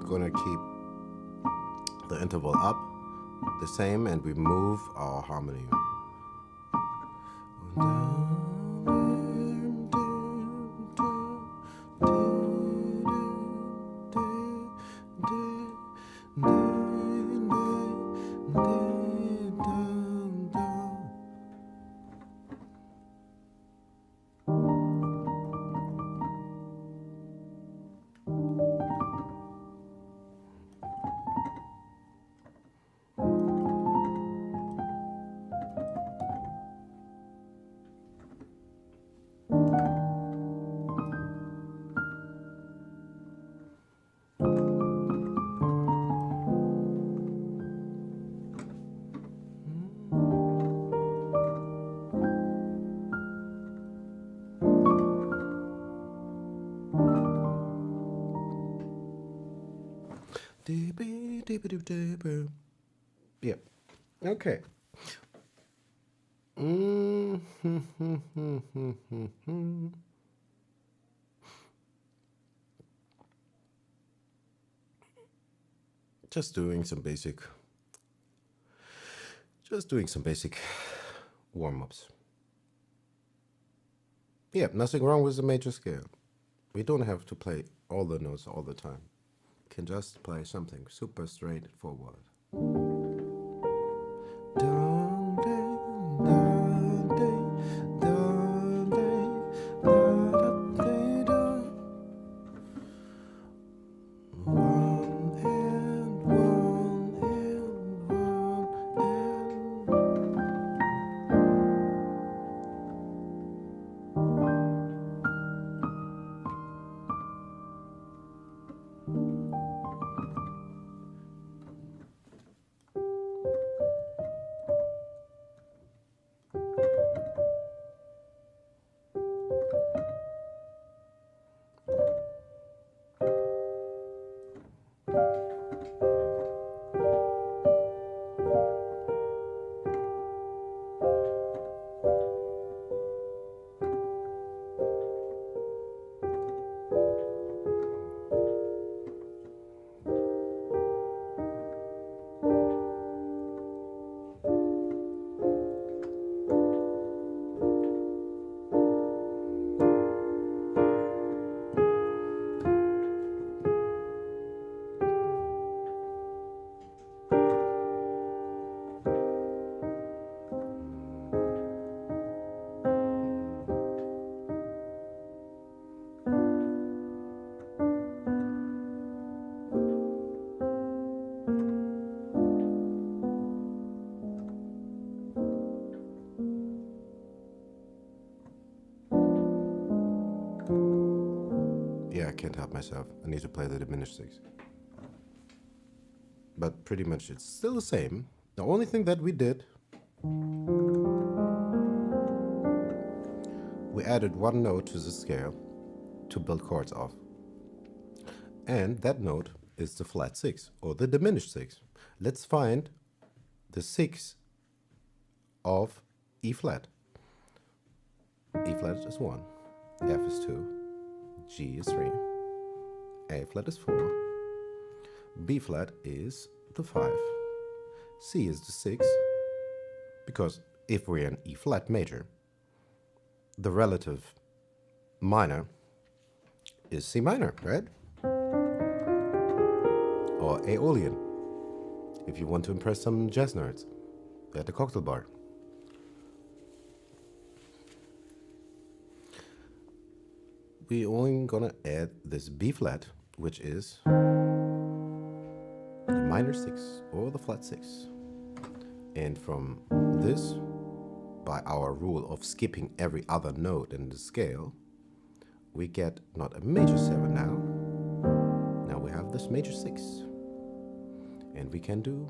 gonna keep the interval up the same, and we move our harmony. Yeah. Okay. Just doing some basic warm-ups. Yeah, nothing wrong with the major scale. We don't have to play all the notes all the time. We can just play something super straightforward. Yeah, I can't help myself. I need to play the diminished six. But pretty much it's still the same. The only thing that we did, we added one note to the scale to build chords off. And that note is the flat six, or the diminished six. Let's find the six of E flat. E flat is 1, F is 2, G is 3, A flat is 4, B flat is the 5, C is the 6, because if we're in E flat major, the relative minor is C minor, right? Or Aeolian, if you want to impress some jazz nerds at the cocktail bar. We're only gonna add this B flat, which is the minor 6 or the flat 6. And from this, by our rule of skipping every other note in the scale, we get not a major 7 now. Now we have this major 6. And we can do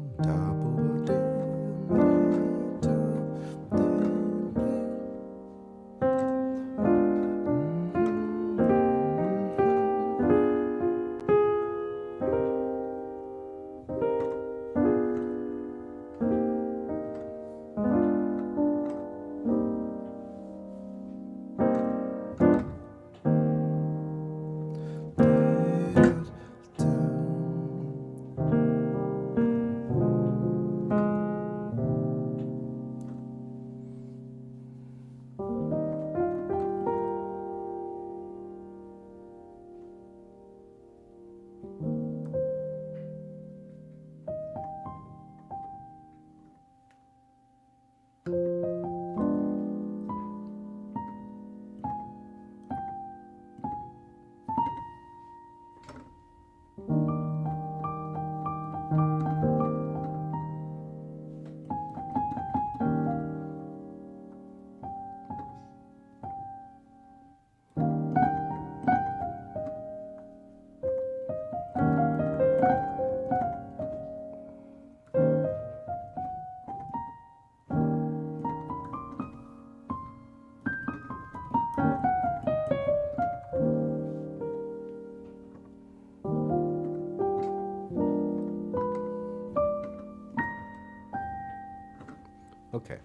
Okay.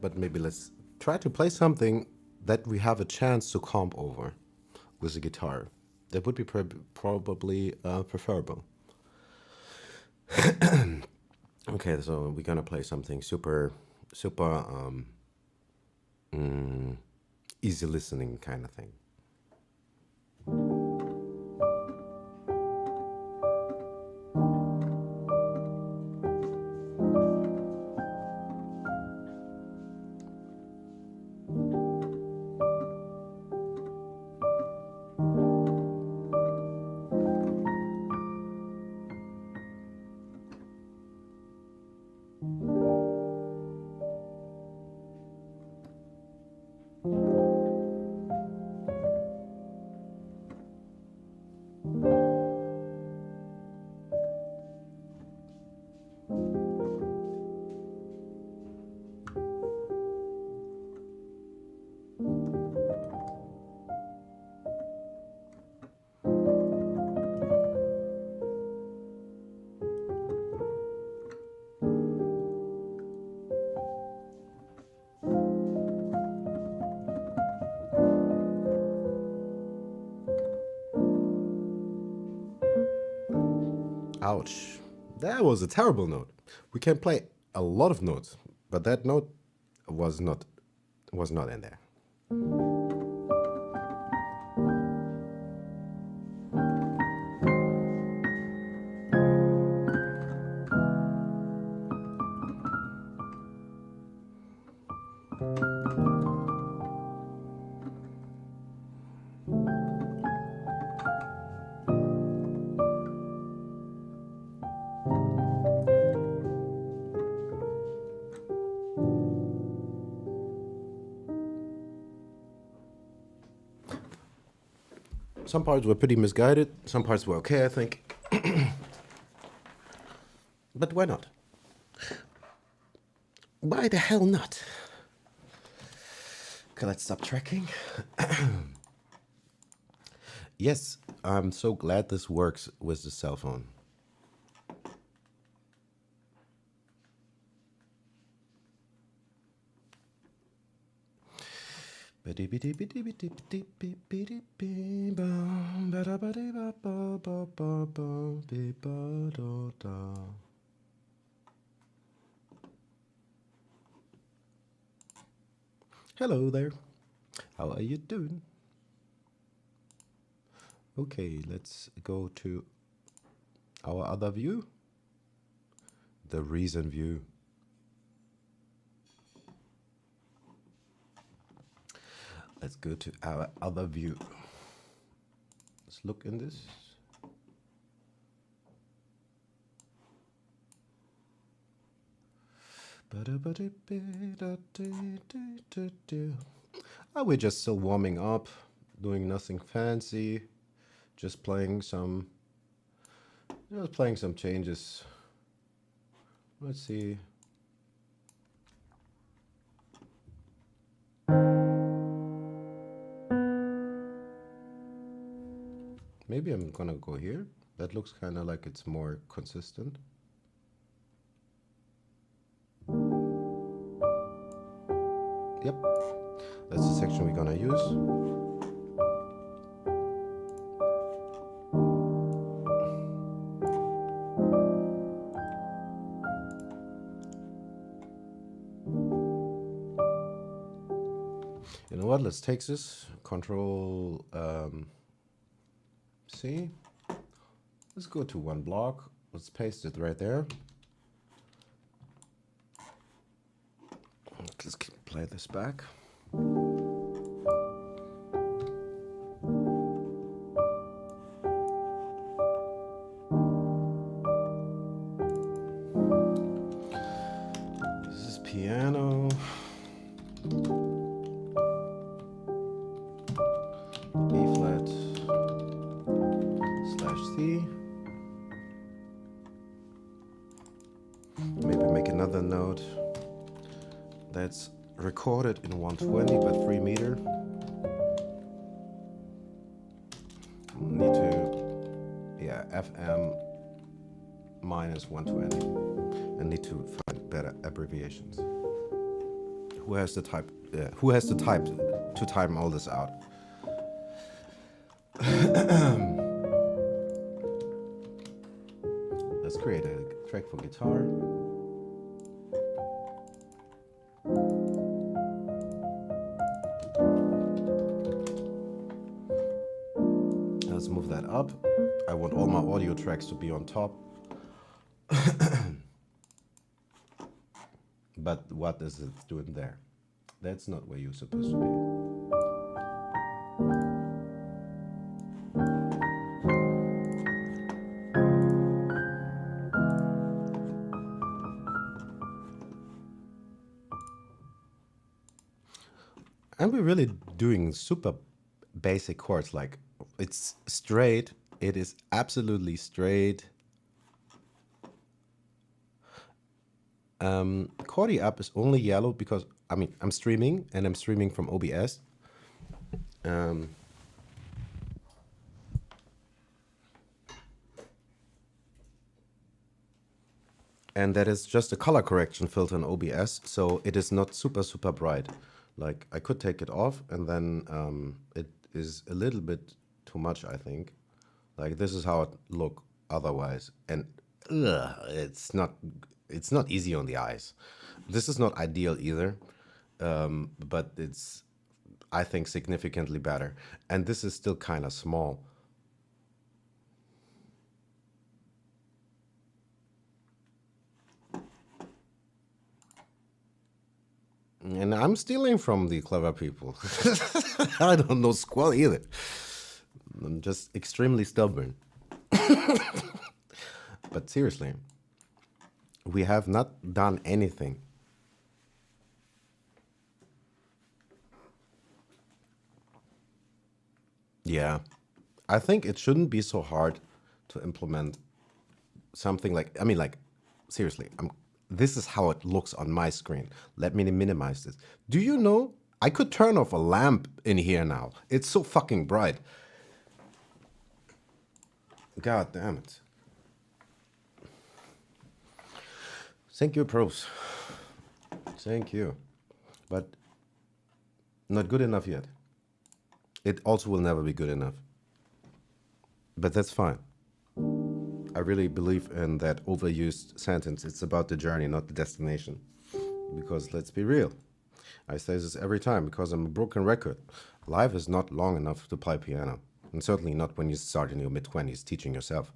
But maybe let's try to play something that we have a chance to comp over with the guitar. That would be probably preferable. Okay, so we're gonna play something super, super easy listening kind of thing. Ouch. That was a terrible note. We can play a lot of notes, but that note was not in there. Some parts were pretty misguided, some parts were okay, I think. But why not? Why the hell not? Okay, let's stop tracking. Yes, I'm so glad this works with the cell phone. Hello there. How are you doing? Okay, let's go to our other view, the reason view. Let's go to our other view. Let's look in this. We're just still warming up, doing nothing fancy, just playing some changes. Let's see. Maybe I'm gonna go here. That looks kind of like it's more consistent. Yep, that's the section we're gonna use. You know what, let's take this, Control C. Let's go to one block. Let's paste it right there. Let's play this back. This is piano. E flat /C. Maybe make another note that's recorded in 120 by 3 meter. FM minus 120. I need to find better abbreviations. Who has the type? Who has the type to time all this out? Let's create a track for guitar. Let's move that up. I want all my audio tracks to be on top. But what is it doing there? That's not where you're supposed to be. And we're really doing super basic chords, like it's straight, it is absolutely straight. Chordy up is only yellow because, I mean, I'm streaming and I'm streaming from OBS. And that is just a color correction filter in OBS, so it is not super, super bright. Like, I could take it off, and then it is a little bit too much, I think. Like, this is how it look otherwise. And it's not easy on the eyes. This is not ideal either, but it's, I think, significantly better. And this is still kind of small. And I'm stealing from the clever people. I don't know squat either. I'm just extremely stubborn. But seriously, we have not done anything. Yeah, I think it shouldn't be so hard to implement something like, I mean, like, seriously, this is how it looks on my screen. Let me minimize this. Do you know, I could turn off a lamp in here now. It's so fucking bright. God damn it. Thank you, pros. Thank you. But not good enough yet. It also will never be good enough. But that's fine. I really believe in that overused sentence. It's about the journey, not the destination. Because let's be real. I say this every time because I'm a broken record. Life is not long enough to play piano. And certainly not when you start in your mid-20s teaching yourself.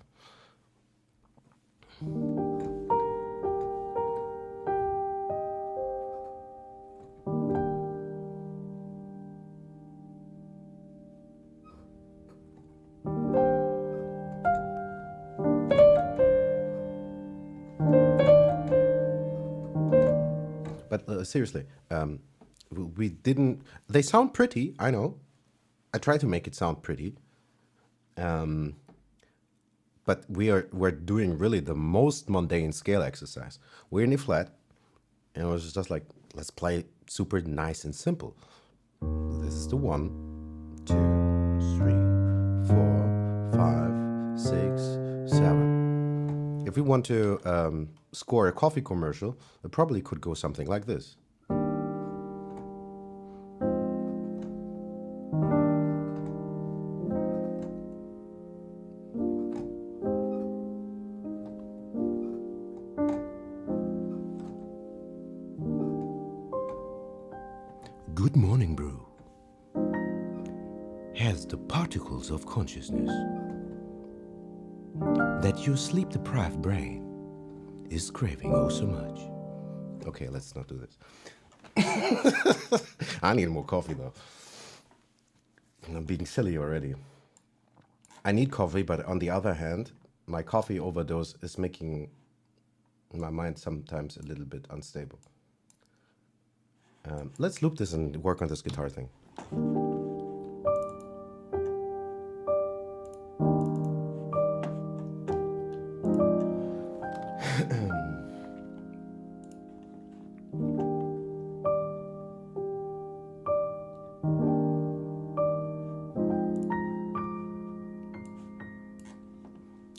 But seriously, we didn't. They sound pretty. I know. I try to make it sound pretty. But we're doing really the most mundane scale exercise. We're in E flat, and it was just like, let's play super nice and simple. This is the 1, 2, 3, 4, 5, 6, 7. If we want to score a coffee commercial, it probably could go something like this. Good morning, brew. Has the particles of consciousness that your sleep-deprived brain is craving oh so much. Okay, let's not do this. I need more coffee, though. I'm being silly already. I need coffee, but on the other hand, my coffee overdose is making my mind sometimes a little bit unstable. Let's loop this and work on this guitar thing.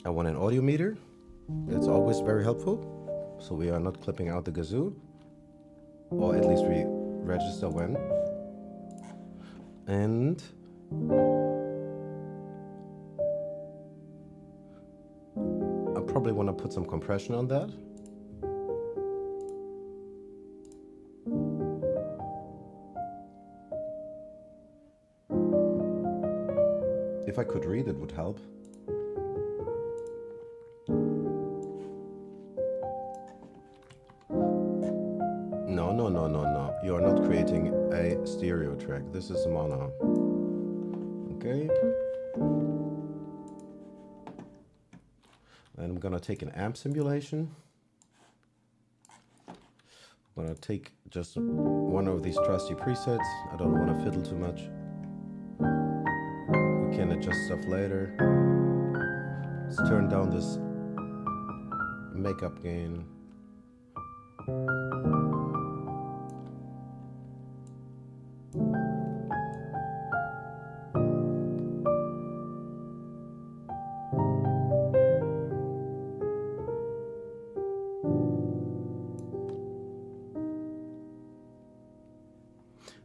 I want an audio meter. It's always very helpful. So we are not clipping out the kazoo. Or at least we register when. And I probably want to put some compression on that. If I could read, it would help. No. You are not creating a stereo track. This is mono. Okay. And I'm gonna take an amp simulation. I'm gonna take just one of these trusty presets. I don't want to fiddle too much. We can adjust stuff later. Let's turn down this makeup gain.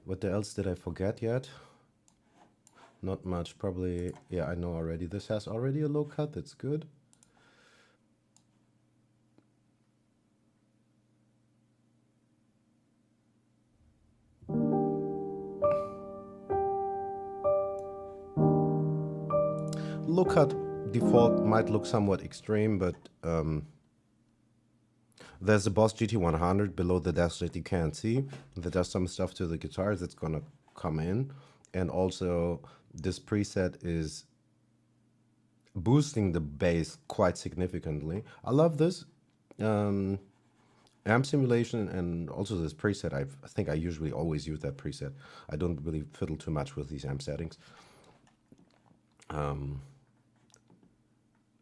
What else did I forget yet? Not much, probably. Yeah, I know already. This has already a low cut, that's good. Low cut default might look somewhat extreme, but there's a Boss GT100 below the desk that you can't see. That does some stuff to the guitars that's gonna come in. And also this preset is boosting the bass quite significantly. I love this amp simulation and also this preset. I think I usually always use that preset. I don't really fiddle too much with these amp settings.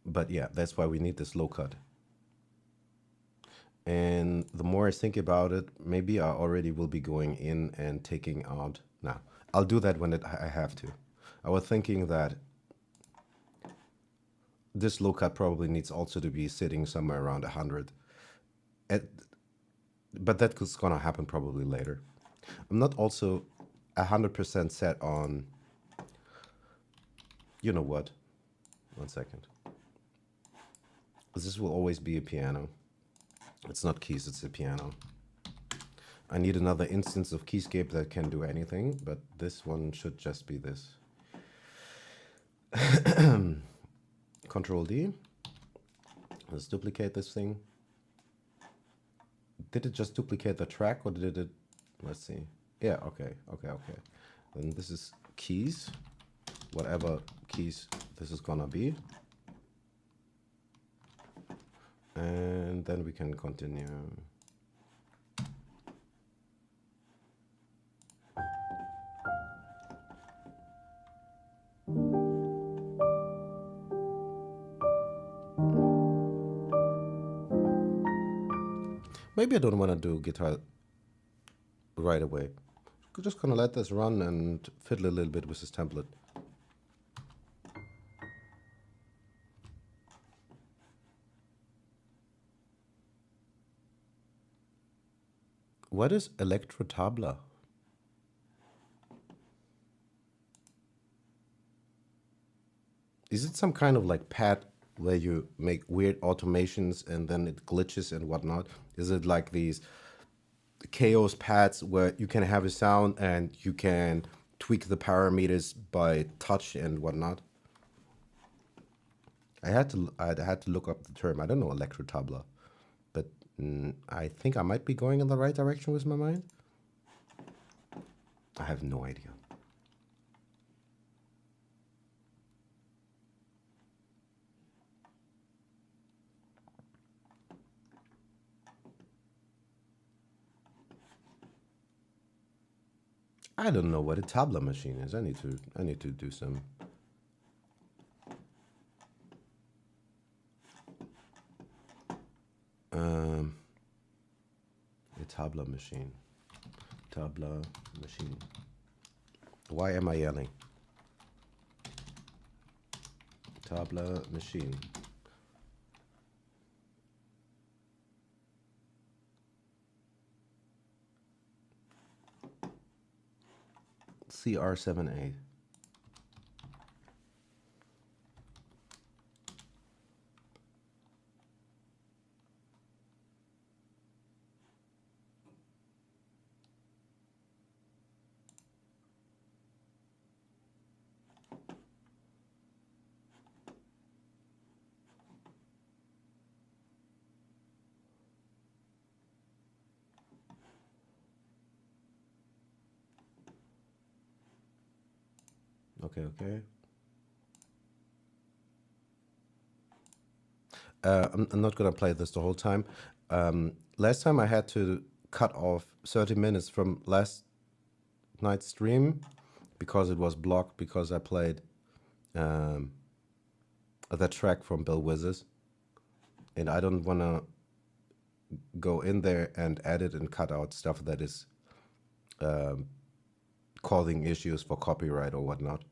But yeah, that's why we need this low cut. And the more I think about it, maybe I already will be going in and taking out. Now, I'll do that when I have to. I was thinking that this low cut probably needs also to be sitting somewhere around 100. But that's going to happen probably later. I'm not also 100% set on, you know what? 1 second. This will always be a piano. It's not keys, it's a piano. I need another instance of Keyscape that can do anything, but this one should just be this. Control D. Let's duplicate this thing. Did it just duplicate the track or did it? Let's see. Yeah, okay. Then this is keys, whatever keys this is gonna be. And then we can continue. Maybe I don't want to do guitar right away. Just gonna let this run and fiddle a little bit with this template. What is electro tabla? Is it some kind of like pad where you make weird automations and then it glitches and whatnot? Is it like these chaos pads where you can have a sound and you can tweak the parameters by touch and whatnot? I had to look up the term. I don't know electro tabla, but I think I might be going in the right direction with my mind. I have no idea. I don't know what a tabla machine is. I need to do some. A tabla machine. Tabla machine. Why am I yelling? Tabla machine. CR78. Okay, okay. I'm not gonna play this the whole time. Last time I had to cut off 30 minutes from last night's stream because it was blocked because I played that track from Bill Withers, and I don't wanna go in there and edit and cut out stuff that is causing issues for copyright or whatnot.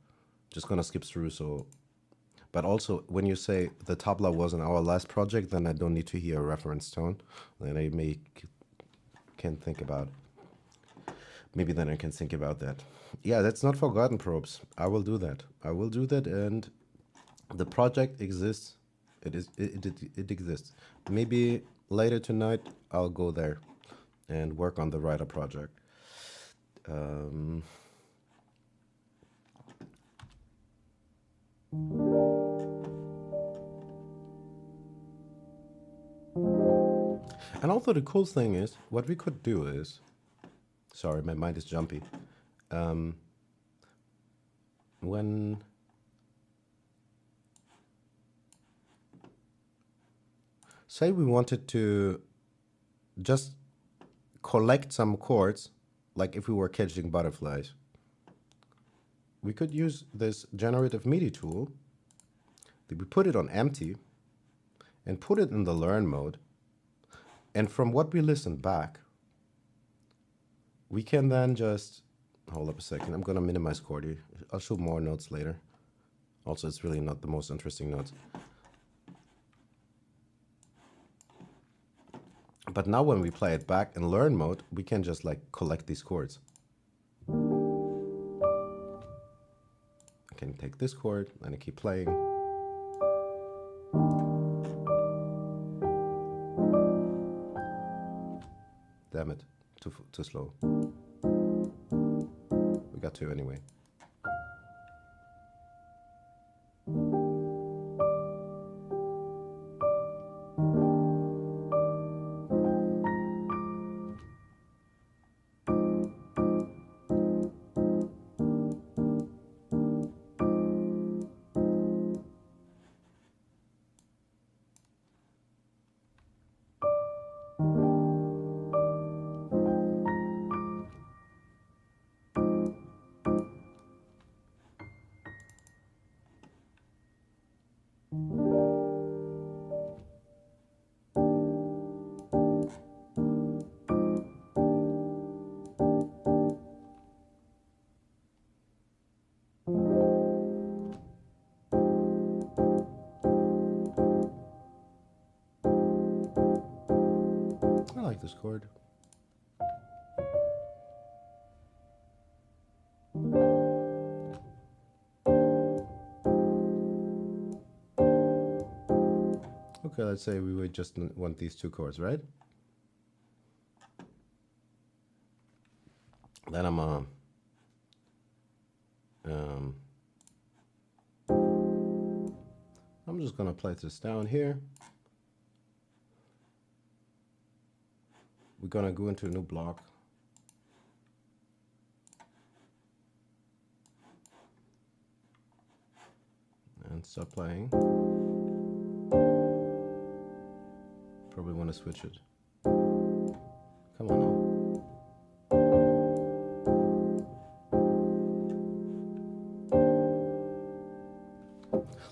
Just gonna skip through. So, but also when you say the tabla was in our last project, then I don't need to hear a reference tone. Then I can think about. Maybe then I can think about that. Yeah, that's not forgotten, probes. I will do that. I will do that, and the project exists. It exists. Maybe later tonight I'll go there and work on the writer project. And also the cool thing is, what we could do is, sorry, my mind is jumpy. When say we wanted to just collect some chords, like if we were catching butterflies, we could use this generative MIDI tool. We put it on empty and put it in the learn mode. And from what we listen back, we can then just, hold up a second, I'm gonna minimize chordy. I'll show more notes later. Also, it's really not the most interesting notes. But now when we play it back in learn mode, we can just like collect these chords. I can take this chord and I keep playing. Damn it, too slow. We got two anyway. I like this chord. Okay, let's say we would just want these two chords, right? Then I'm just gonna play this down here. We're gonna go into a new block. And start playing. Probably want to switch it. Come on now.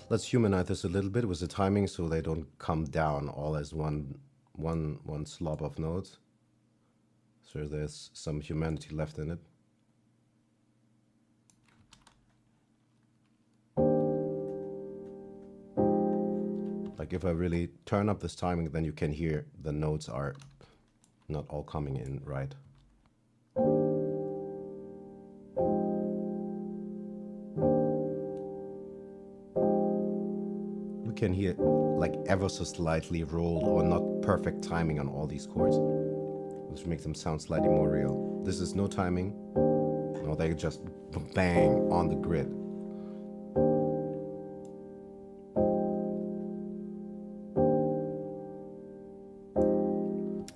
Let's humanize this a little bit with the timing so they don't come down all as one slob of notes. So there's some humanity left in it. Like if I really turn up this timing, then you can hear the notes are not all coming in right. can hear like ever so slightly rolled or not perfect timing on all these chords, which makes them sound slightly more real. This is no timing. No, they just bang on the grid.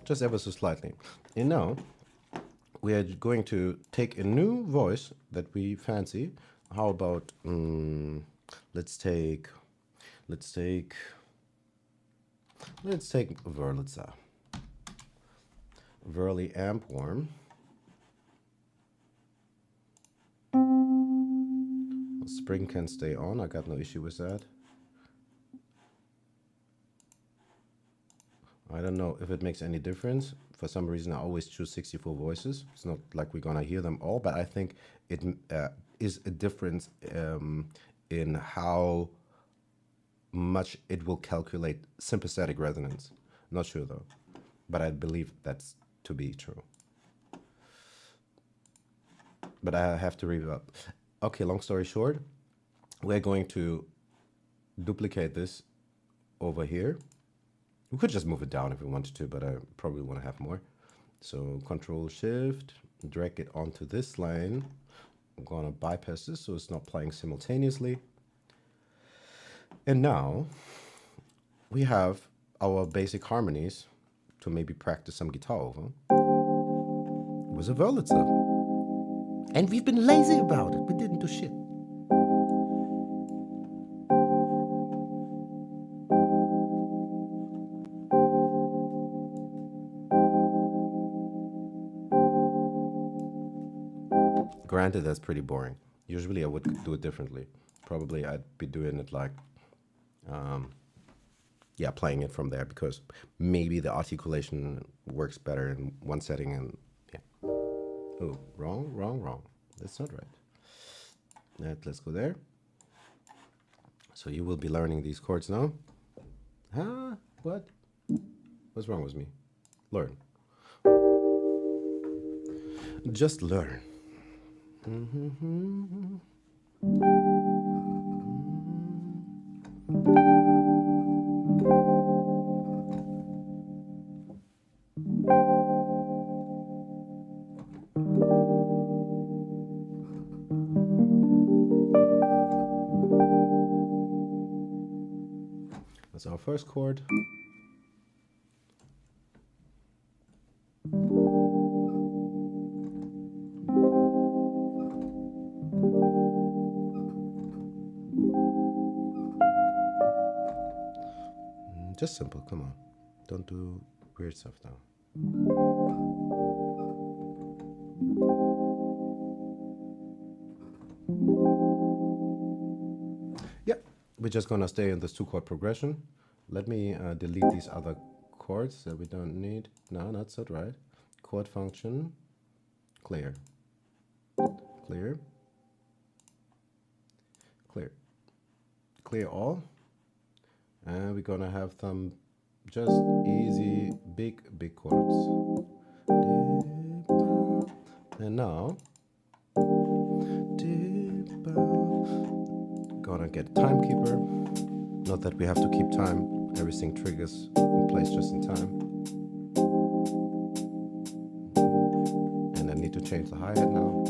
Just ever so slightly. And now we are going to take a new voice that we fancy. How about let's take Wurlitzer. Whirly amp worm. Spring can stay on. I got no issue with that. I don't know if it makes any difference. For some reason, I always choose 64 voices. It's not like we're gonna hear them all, but I think it is a difference in how much it will calculate sympathetic resonance. Not sure though, but I believe that's to be true. But I have to read it up. Okay, long story short, we're going to duplicate this over here. We could just move it down if we wanted to, but I probably want to have more. So Control Shift, drag it onto this line. I'm gonna bypass this so it's not playing simultaneously. And now we have our basic harmonies to maybe practice some guitar over with a Wurlitzer. And we've been lazy about it. We didn't do shit. Granted, that's pretty boring. Usually I would do it differently. Probably I'd be doing it like, yeah, playing it from there, because maybe the articulation works better in one setting and yeah. Oh, wrong. That's not right. Let's go there. So you will be learning these chords now. Huh? What? What's wrong with me? Learn. Just learn. That's our first chord. Just simple, come on. Don't do weird stuff now. Yeah, we're just gonna stay in this 2-chord progression. Let me delete these other chords that we don't need. No, that's not right. Chord function, clear, clear, clear, clear all. And we're gonna have some just easy big chords. And now gonna get timekeeper. Not that we have to keep time, everything triggers in place just in time. And I need to change the hi-hat now.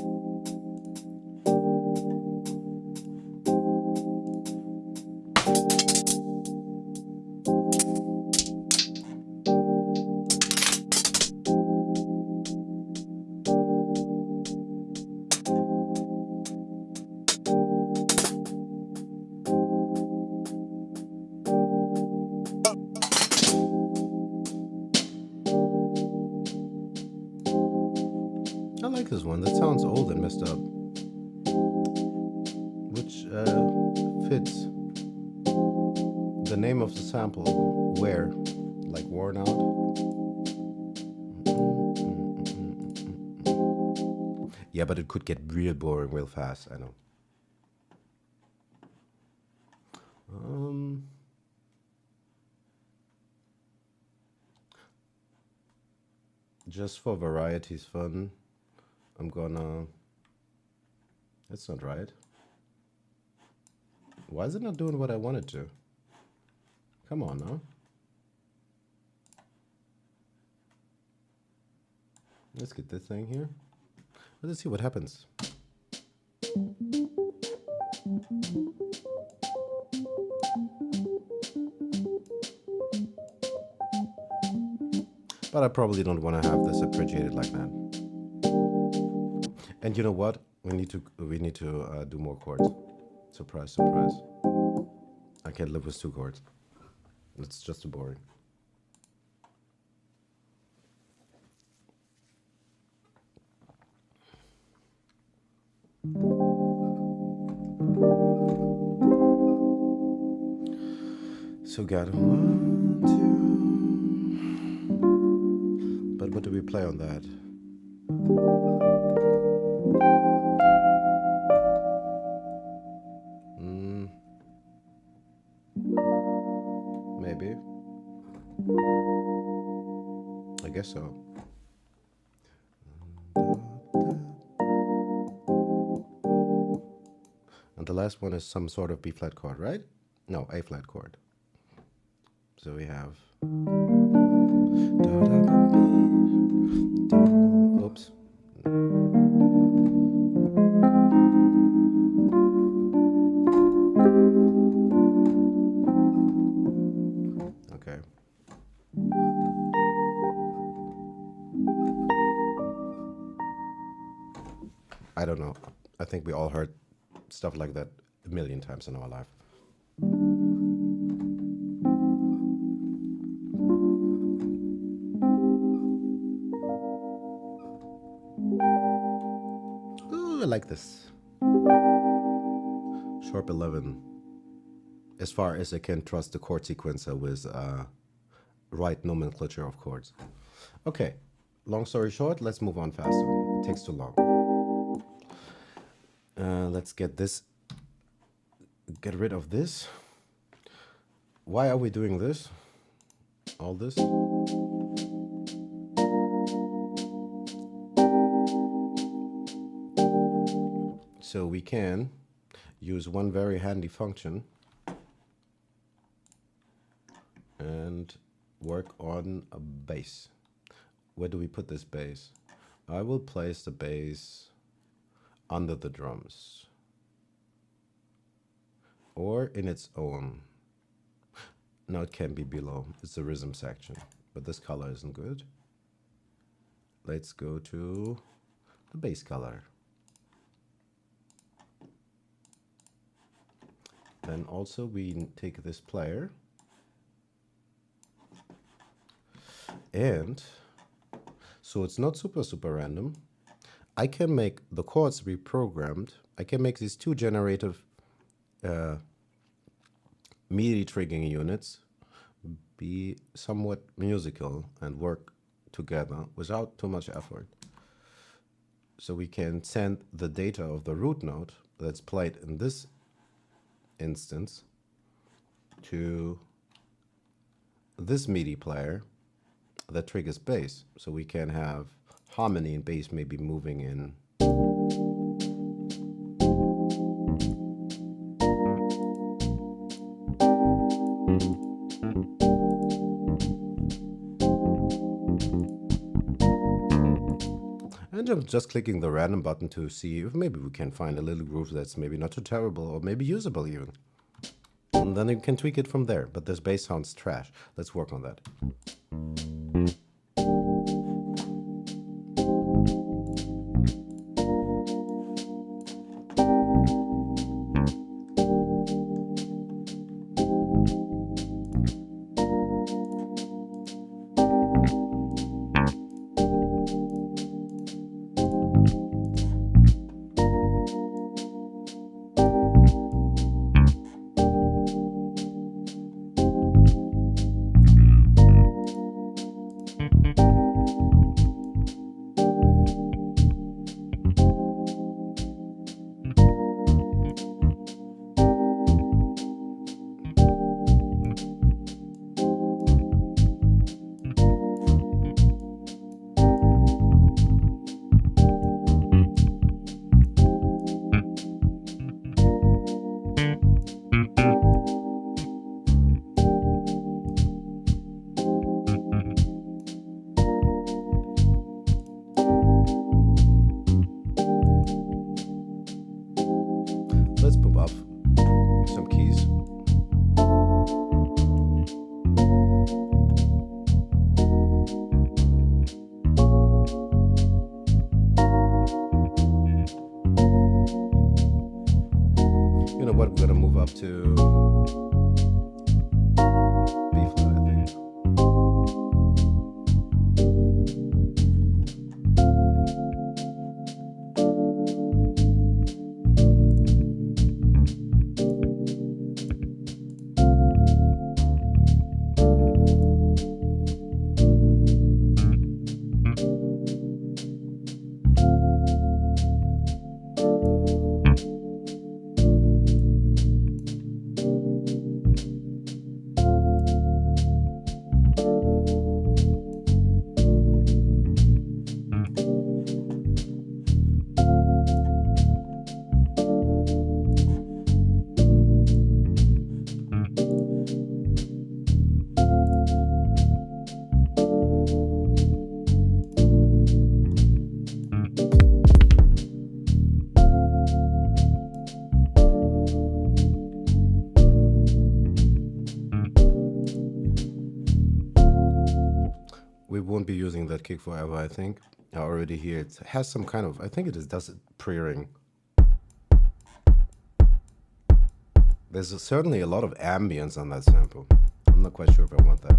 I like this one. That sounds old and messed up, which fits the name of the sample. Wear, like worn out. Yeah, but it could get real boring real fast. I know. Just for variety's fun, I'm gonna. That's not right. Why is it not doing what I wanted to? Come on now. Let's get this thing here. Let's see what happens. But I probably don't want to have this appreciated like that. And you know what? We need to do more chords. Surprise, surprise. I can't live with 2 chords. It's just too boring. So got 1, 2. But what do we play on that? Maybe. I guess so. And the last one is some sort of B flat chord, right? No, A flat chord. So we have. Oops. Okay. I don't know. I think we all heard stuff like that a million times in our life. Ooh, I like this. Sharp 11. As far as I can trust the chord sequencer with right nomenclature of chords. Okay, long story short, let's move on faster. It takes too long. Let's get rid of this. Why are we doing this? All this? So we can use one very handy function and work on a bass. Where do we put this bass? I will place the bass under the drums or in its own. Now it can be below. It's the rhythm section, but this color isn't good. Let's go to the bass color. Then also we take this player and so it's not super random. I can make the chords reprogrammed. I can make these 2 generative MIDI triggering units be somewhat musical and work together without too much effort. So we can send the data of the root note that's played in this instance to this MIDI player that triggers bass. So we can have harmony and bass maybe moving in. And I'm just clicking the random button to see if maybe we can find a little groove that's maybe not too terrible or maybe usable even. And then you can tweak it from there. But this bass sounds trash. Let's work on that. up to B flat, I think. We won't be using that kick forever, I think. I already hear it has some kind of, I think it is, does it pre-ring. There's certainly a lot of ambience on that sample. I'm not quite sure if I want that.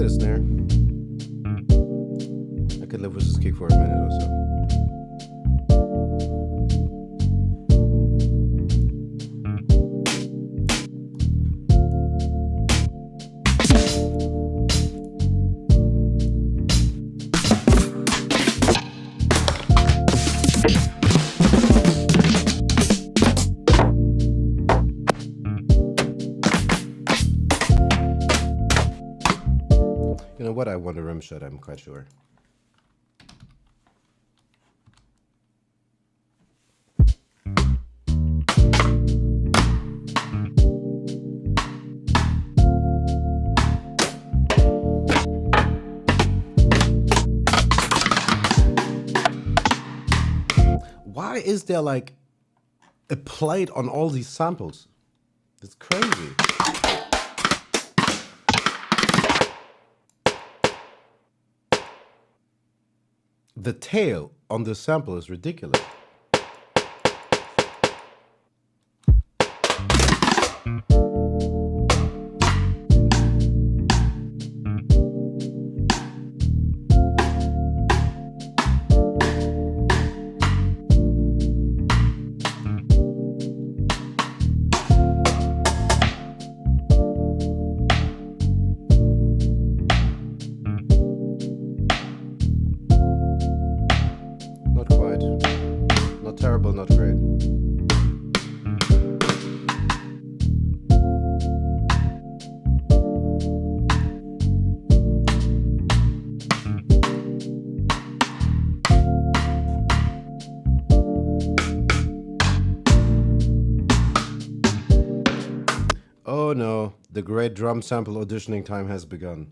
Snare. I could live with this kick for a minute or so. You know what? I want a rim shot, I'm quite sure. Why is there like a plate on all these samples? It's crazy. The tail on the sample is ridiculous. Not quite. Not terrible, not great. Oh no, the great drum sample auditioning time has begun.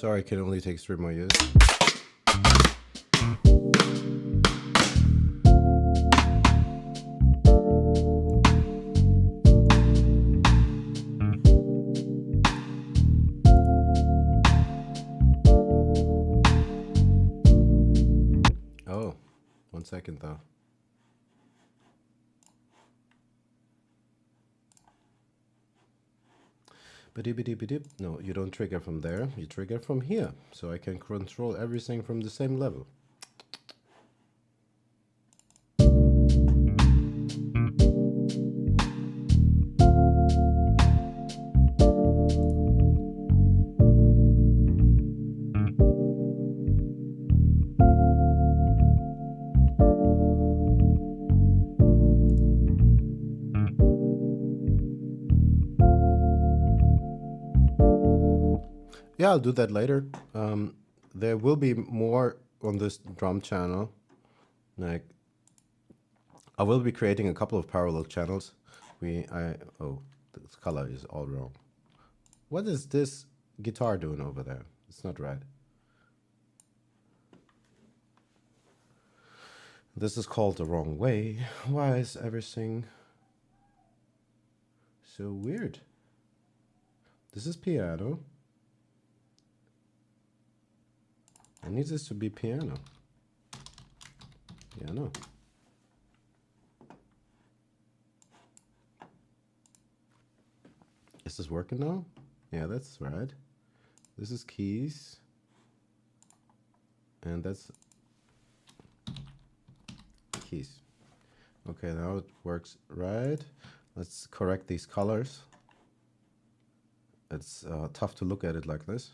Sorry, it can only take 3 more years. Oh, 1 second though. No, you don't trigger from there. You trigger from here. So I can control everything from the same level. Yeah, I'll do that later. There will be more on this drum channel. Like, I will be creating a couple of parallel channels. Oh, this color is all wrong. What is this guitar doing over there? It's not right. This is called the wrong way. Why is everything so weird? This is piano. I need this to be piano. Piano. Is this working now? Yeah, that's right. This is keys. And that's keys. Okay, now it works right. Let's correct these colors. It's tough to look at it like this.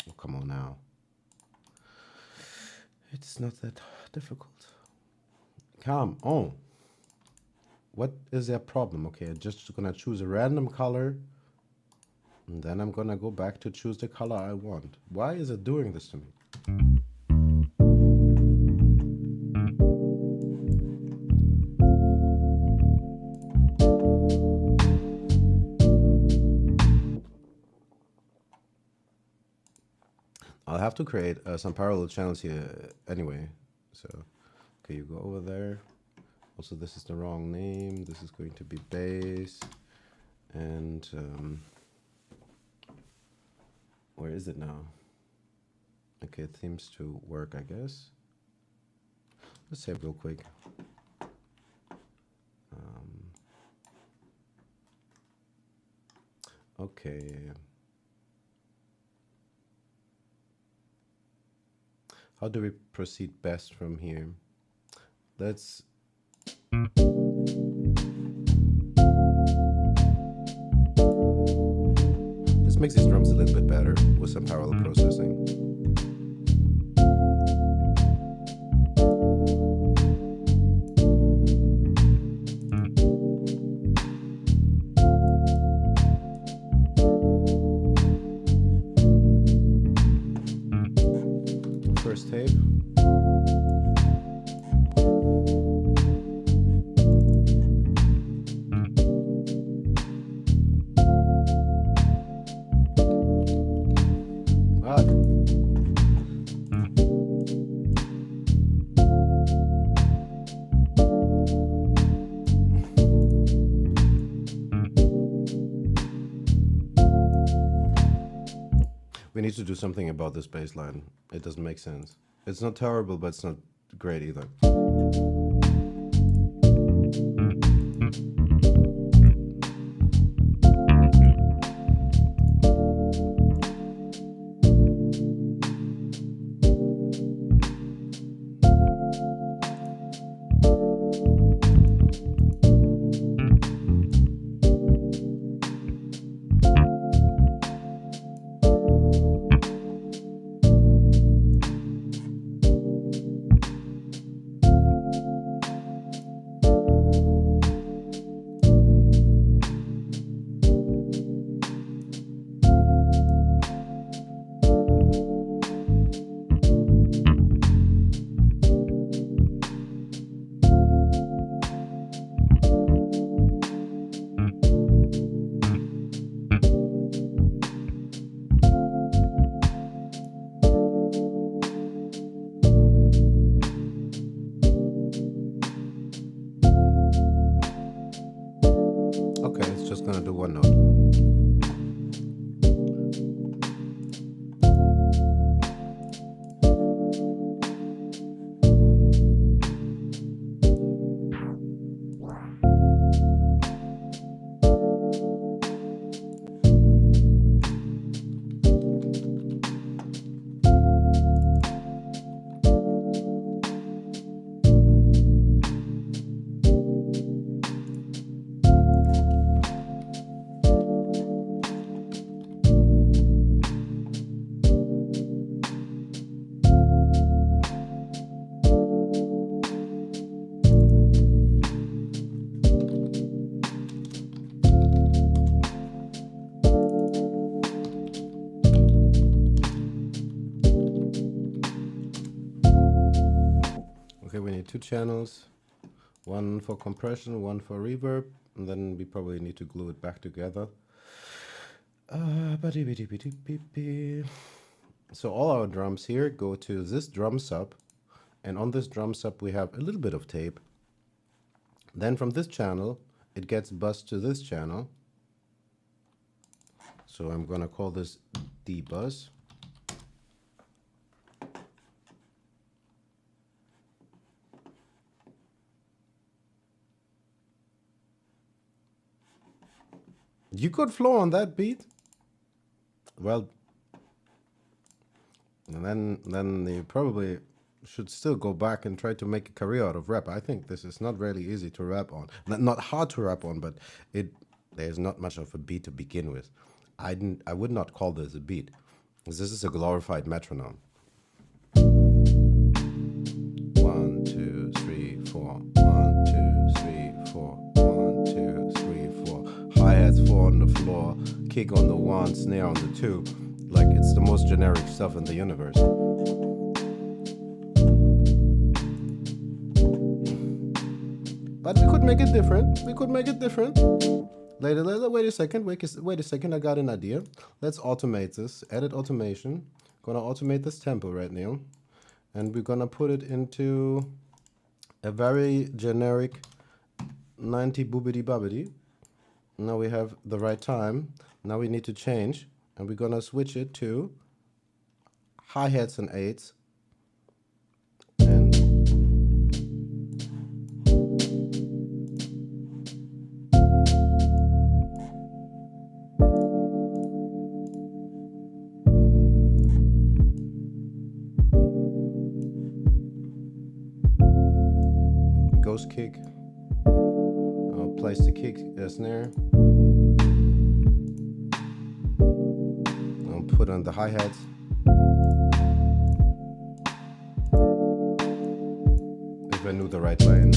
Oh, come on now. It's not that difficult. Come on. What is their problem? Okay, I'm just gonna choose a random color. And then I'm gonna go back to choose the color I want. Why is it doing this to me? I'll have to create some parallel channels here anyway. So, okay, you go over there. Also, this is the wrong name. This is going to be bass. And where is it now? Okay, it seems to work, I guess. Let's save real quick. Okay. How do we proceed best from here? Let's mix these drums a little bit better with some parallel processing. First tape. We need to do something about this bass line. It doesn't make sense. It's not terrible, but it's not great either. It's just gonna do one note. Okay, we need 2 channels, one for compression, one for reverb, and then we probably need to glue it back together. So all our drums here go to this drum sub, and on this drum sub we have a little bit of tape. Then from this channel it gets buzzed to this channel. So I'm gonna call this D buzz. You could flow on that beat. Well, and then you probably should still go back and try to make a career out of rap. I think this is not really easy to rap on. Not hard to rap on, but there's not much of a beat to begin with. I would not call this a beat. This is a glorified metronome. 1, 2, 3, 4. 1, 2, 3, 4. 1, 2, 3, 4. Hi-hats 4 on the floor, kick on the 1, snare on the 2. Like, it's the most generic stuff in the universe. But we could make it different. We could make it different. Wait a second, I got an idea. Let's automate this. Edit automation. Gonna automate this tempo right now. And we're gonna put it into a very generic 90 boobity bobbity. Now we have the right time. Now we need to change, and we're gonna switch it to hi-hats and 8s. And ghost kick. I'll place the kick snare. I'll put on the hi-hats. If I knew the right lane.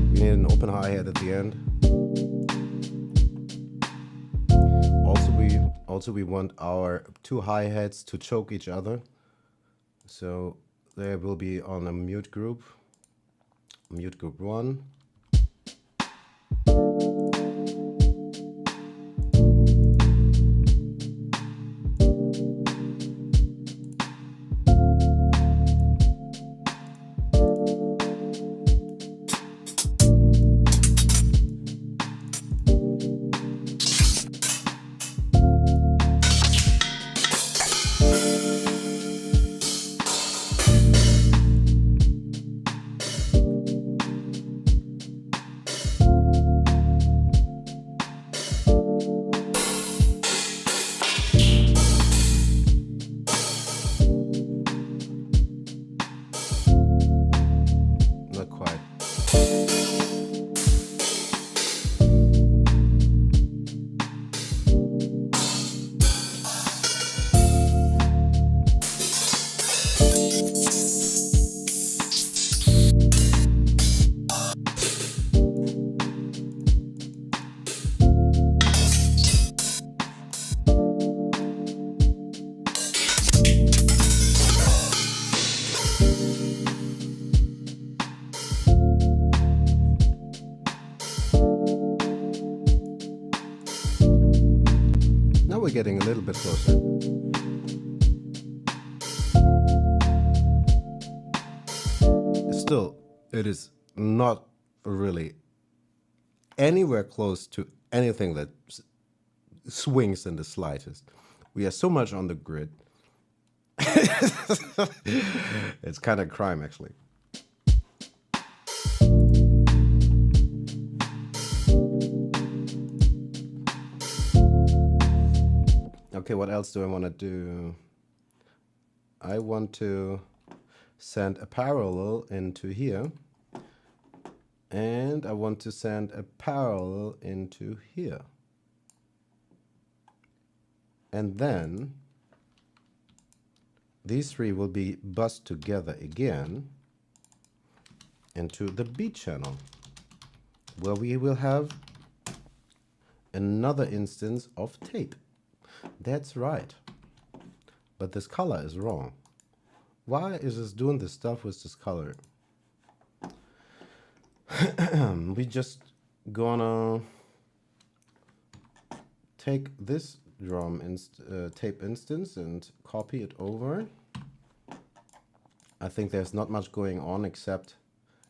We need an open hi-hat at the end. Also, we want our 2 hi-hats to choke each other. So they will be on a mute group 1. getting a little bit closer. Still, it is not really anywhere close to anything that swings in the slightest. We are so much on the grid. It's kind of crime, actually. Okay, what else do I want to do? I want to send a parallel into here. And I want to send a parallel into here. And then these three will be bussed together again into the B channel, where we will have another instance of tape. That's right. But this color is wrong. Why is this doing this stuff with this color? We just gonna take this tape instance and copy it over. I think there's not much going on except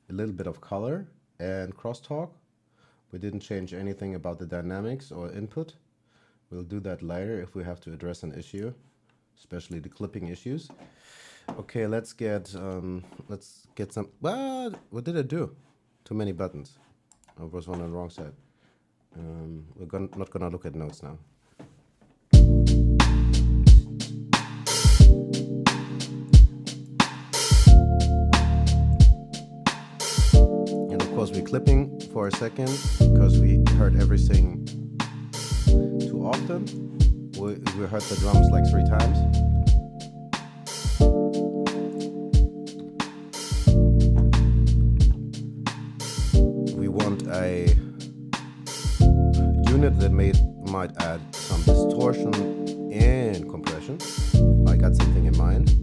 a little bit of color and crosstalk. We didn't change anything about the dynamics or input. We'll do that later if we have to address an issue, especially the clipping issues. Okay, let's get some. What did I do? Too many buttons. I was on the wrong side. We're not gonna look at notes now. And of course we're clipping for a second because we heard everything too often. We heard the drums like 3 times. We want a unit that might add some distortion and compression. I got something in mind.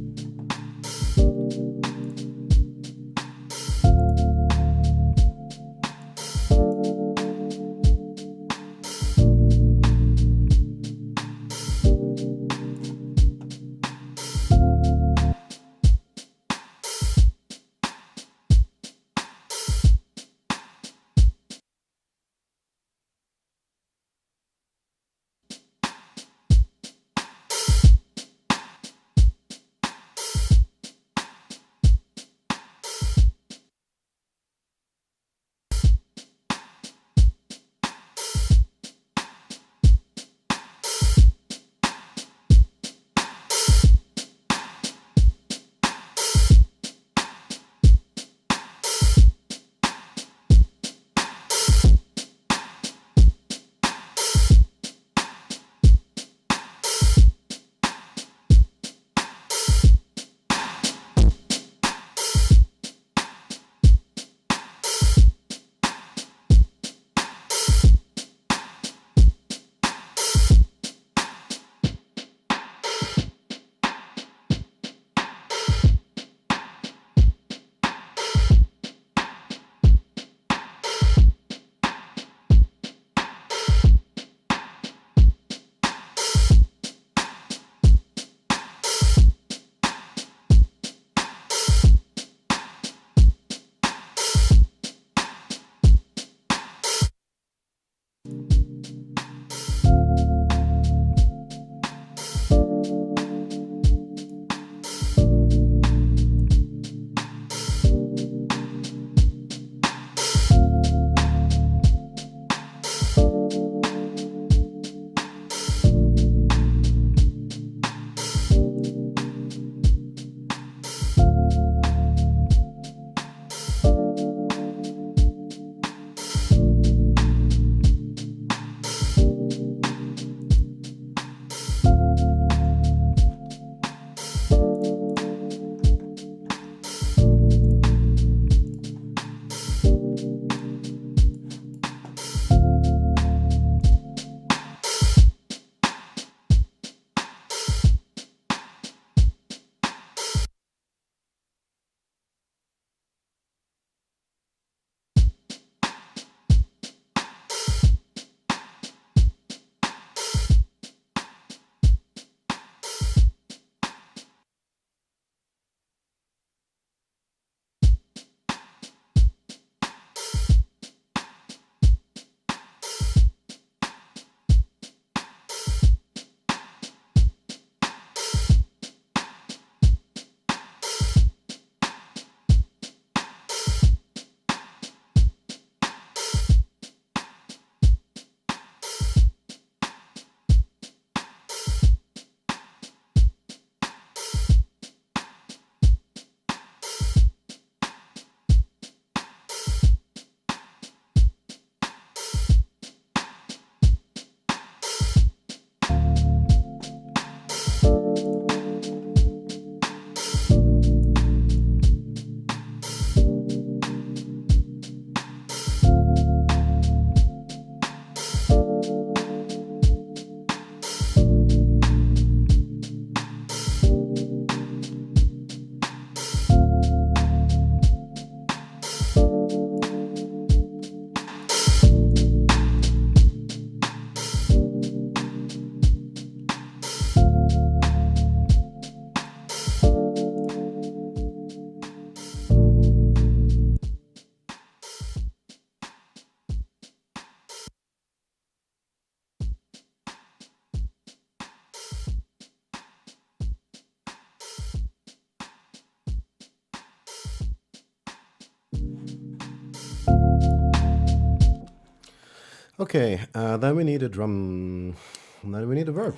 Okay, then we need a drum. Then we need a verb.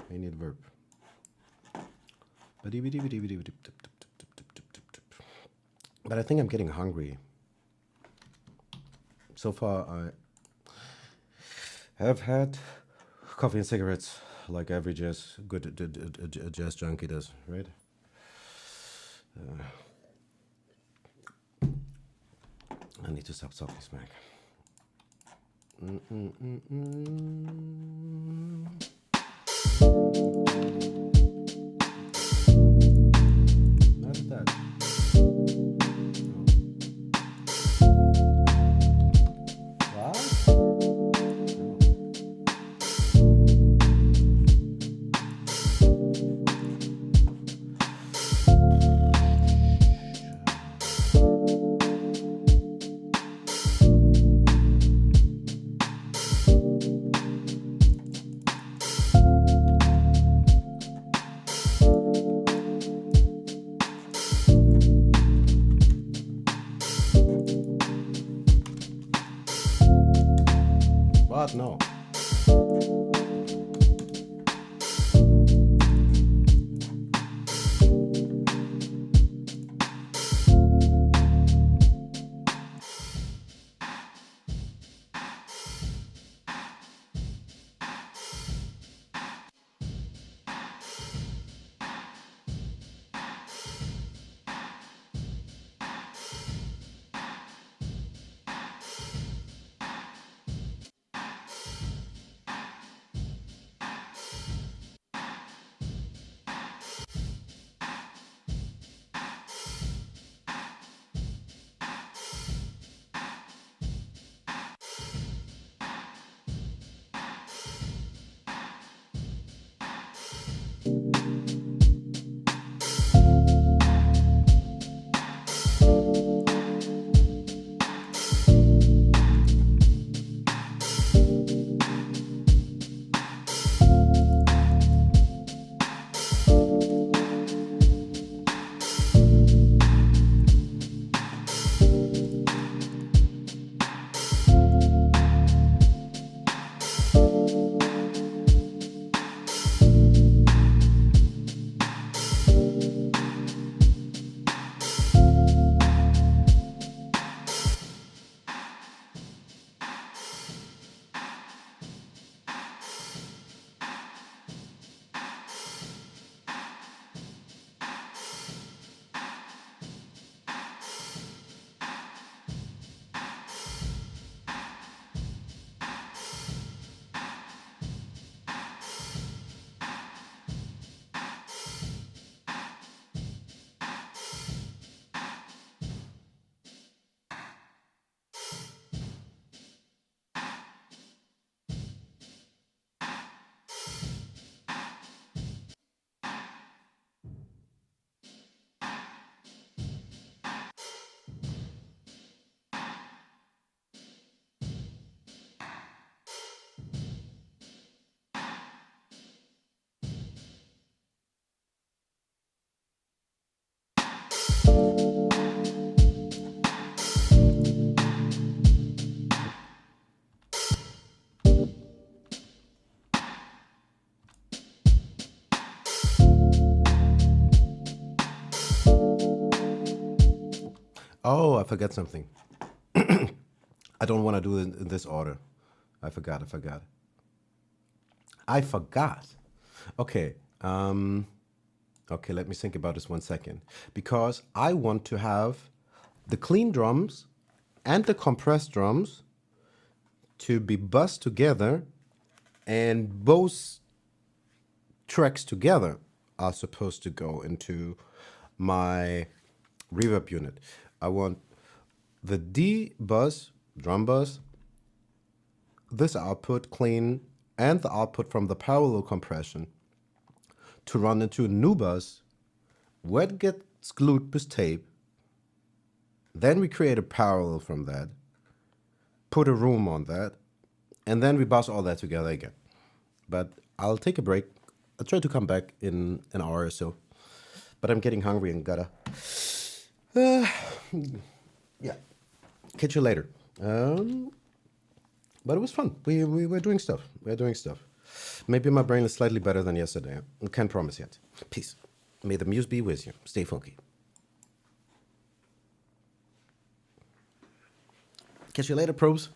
We need a verb. But I think I'm getting hungry. So far, I have had coffee and cigarettes like every jazz junkie does, right? I need to stop talking smack. How did that? What? What? No. Oh, I forgot something. I don't want to do it in this order. I forgot. I forgot. I forgot. Okay. Okay, let me think about this 1 second. Because I want to have the clean drums and the compressed drums to be buzzed together, and both tracks together are supposed to go into my reverb unit. I want the D buzz, drum buzz, this output clean, and the output from the parallel compression to run into a new bus where it gets glued with tape. Then we create a parallel from that, put a room on that, and then we bus all that together again. But I'll take a break. I'll try to come back in an hour or so. But I'm getting hungry and gotta. Yeah. Catch you later. But it was fun. We were doing stuff. We're doing stuff. Maybe my brain is slightly better than yesterday. I can't promise yet. Peace. May the muse be with you. Stay funky. Catch you later, probes.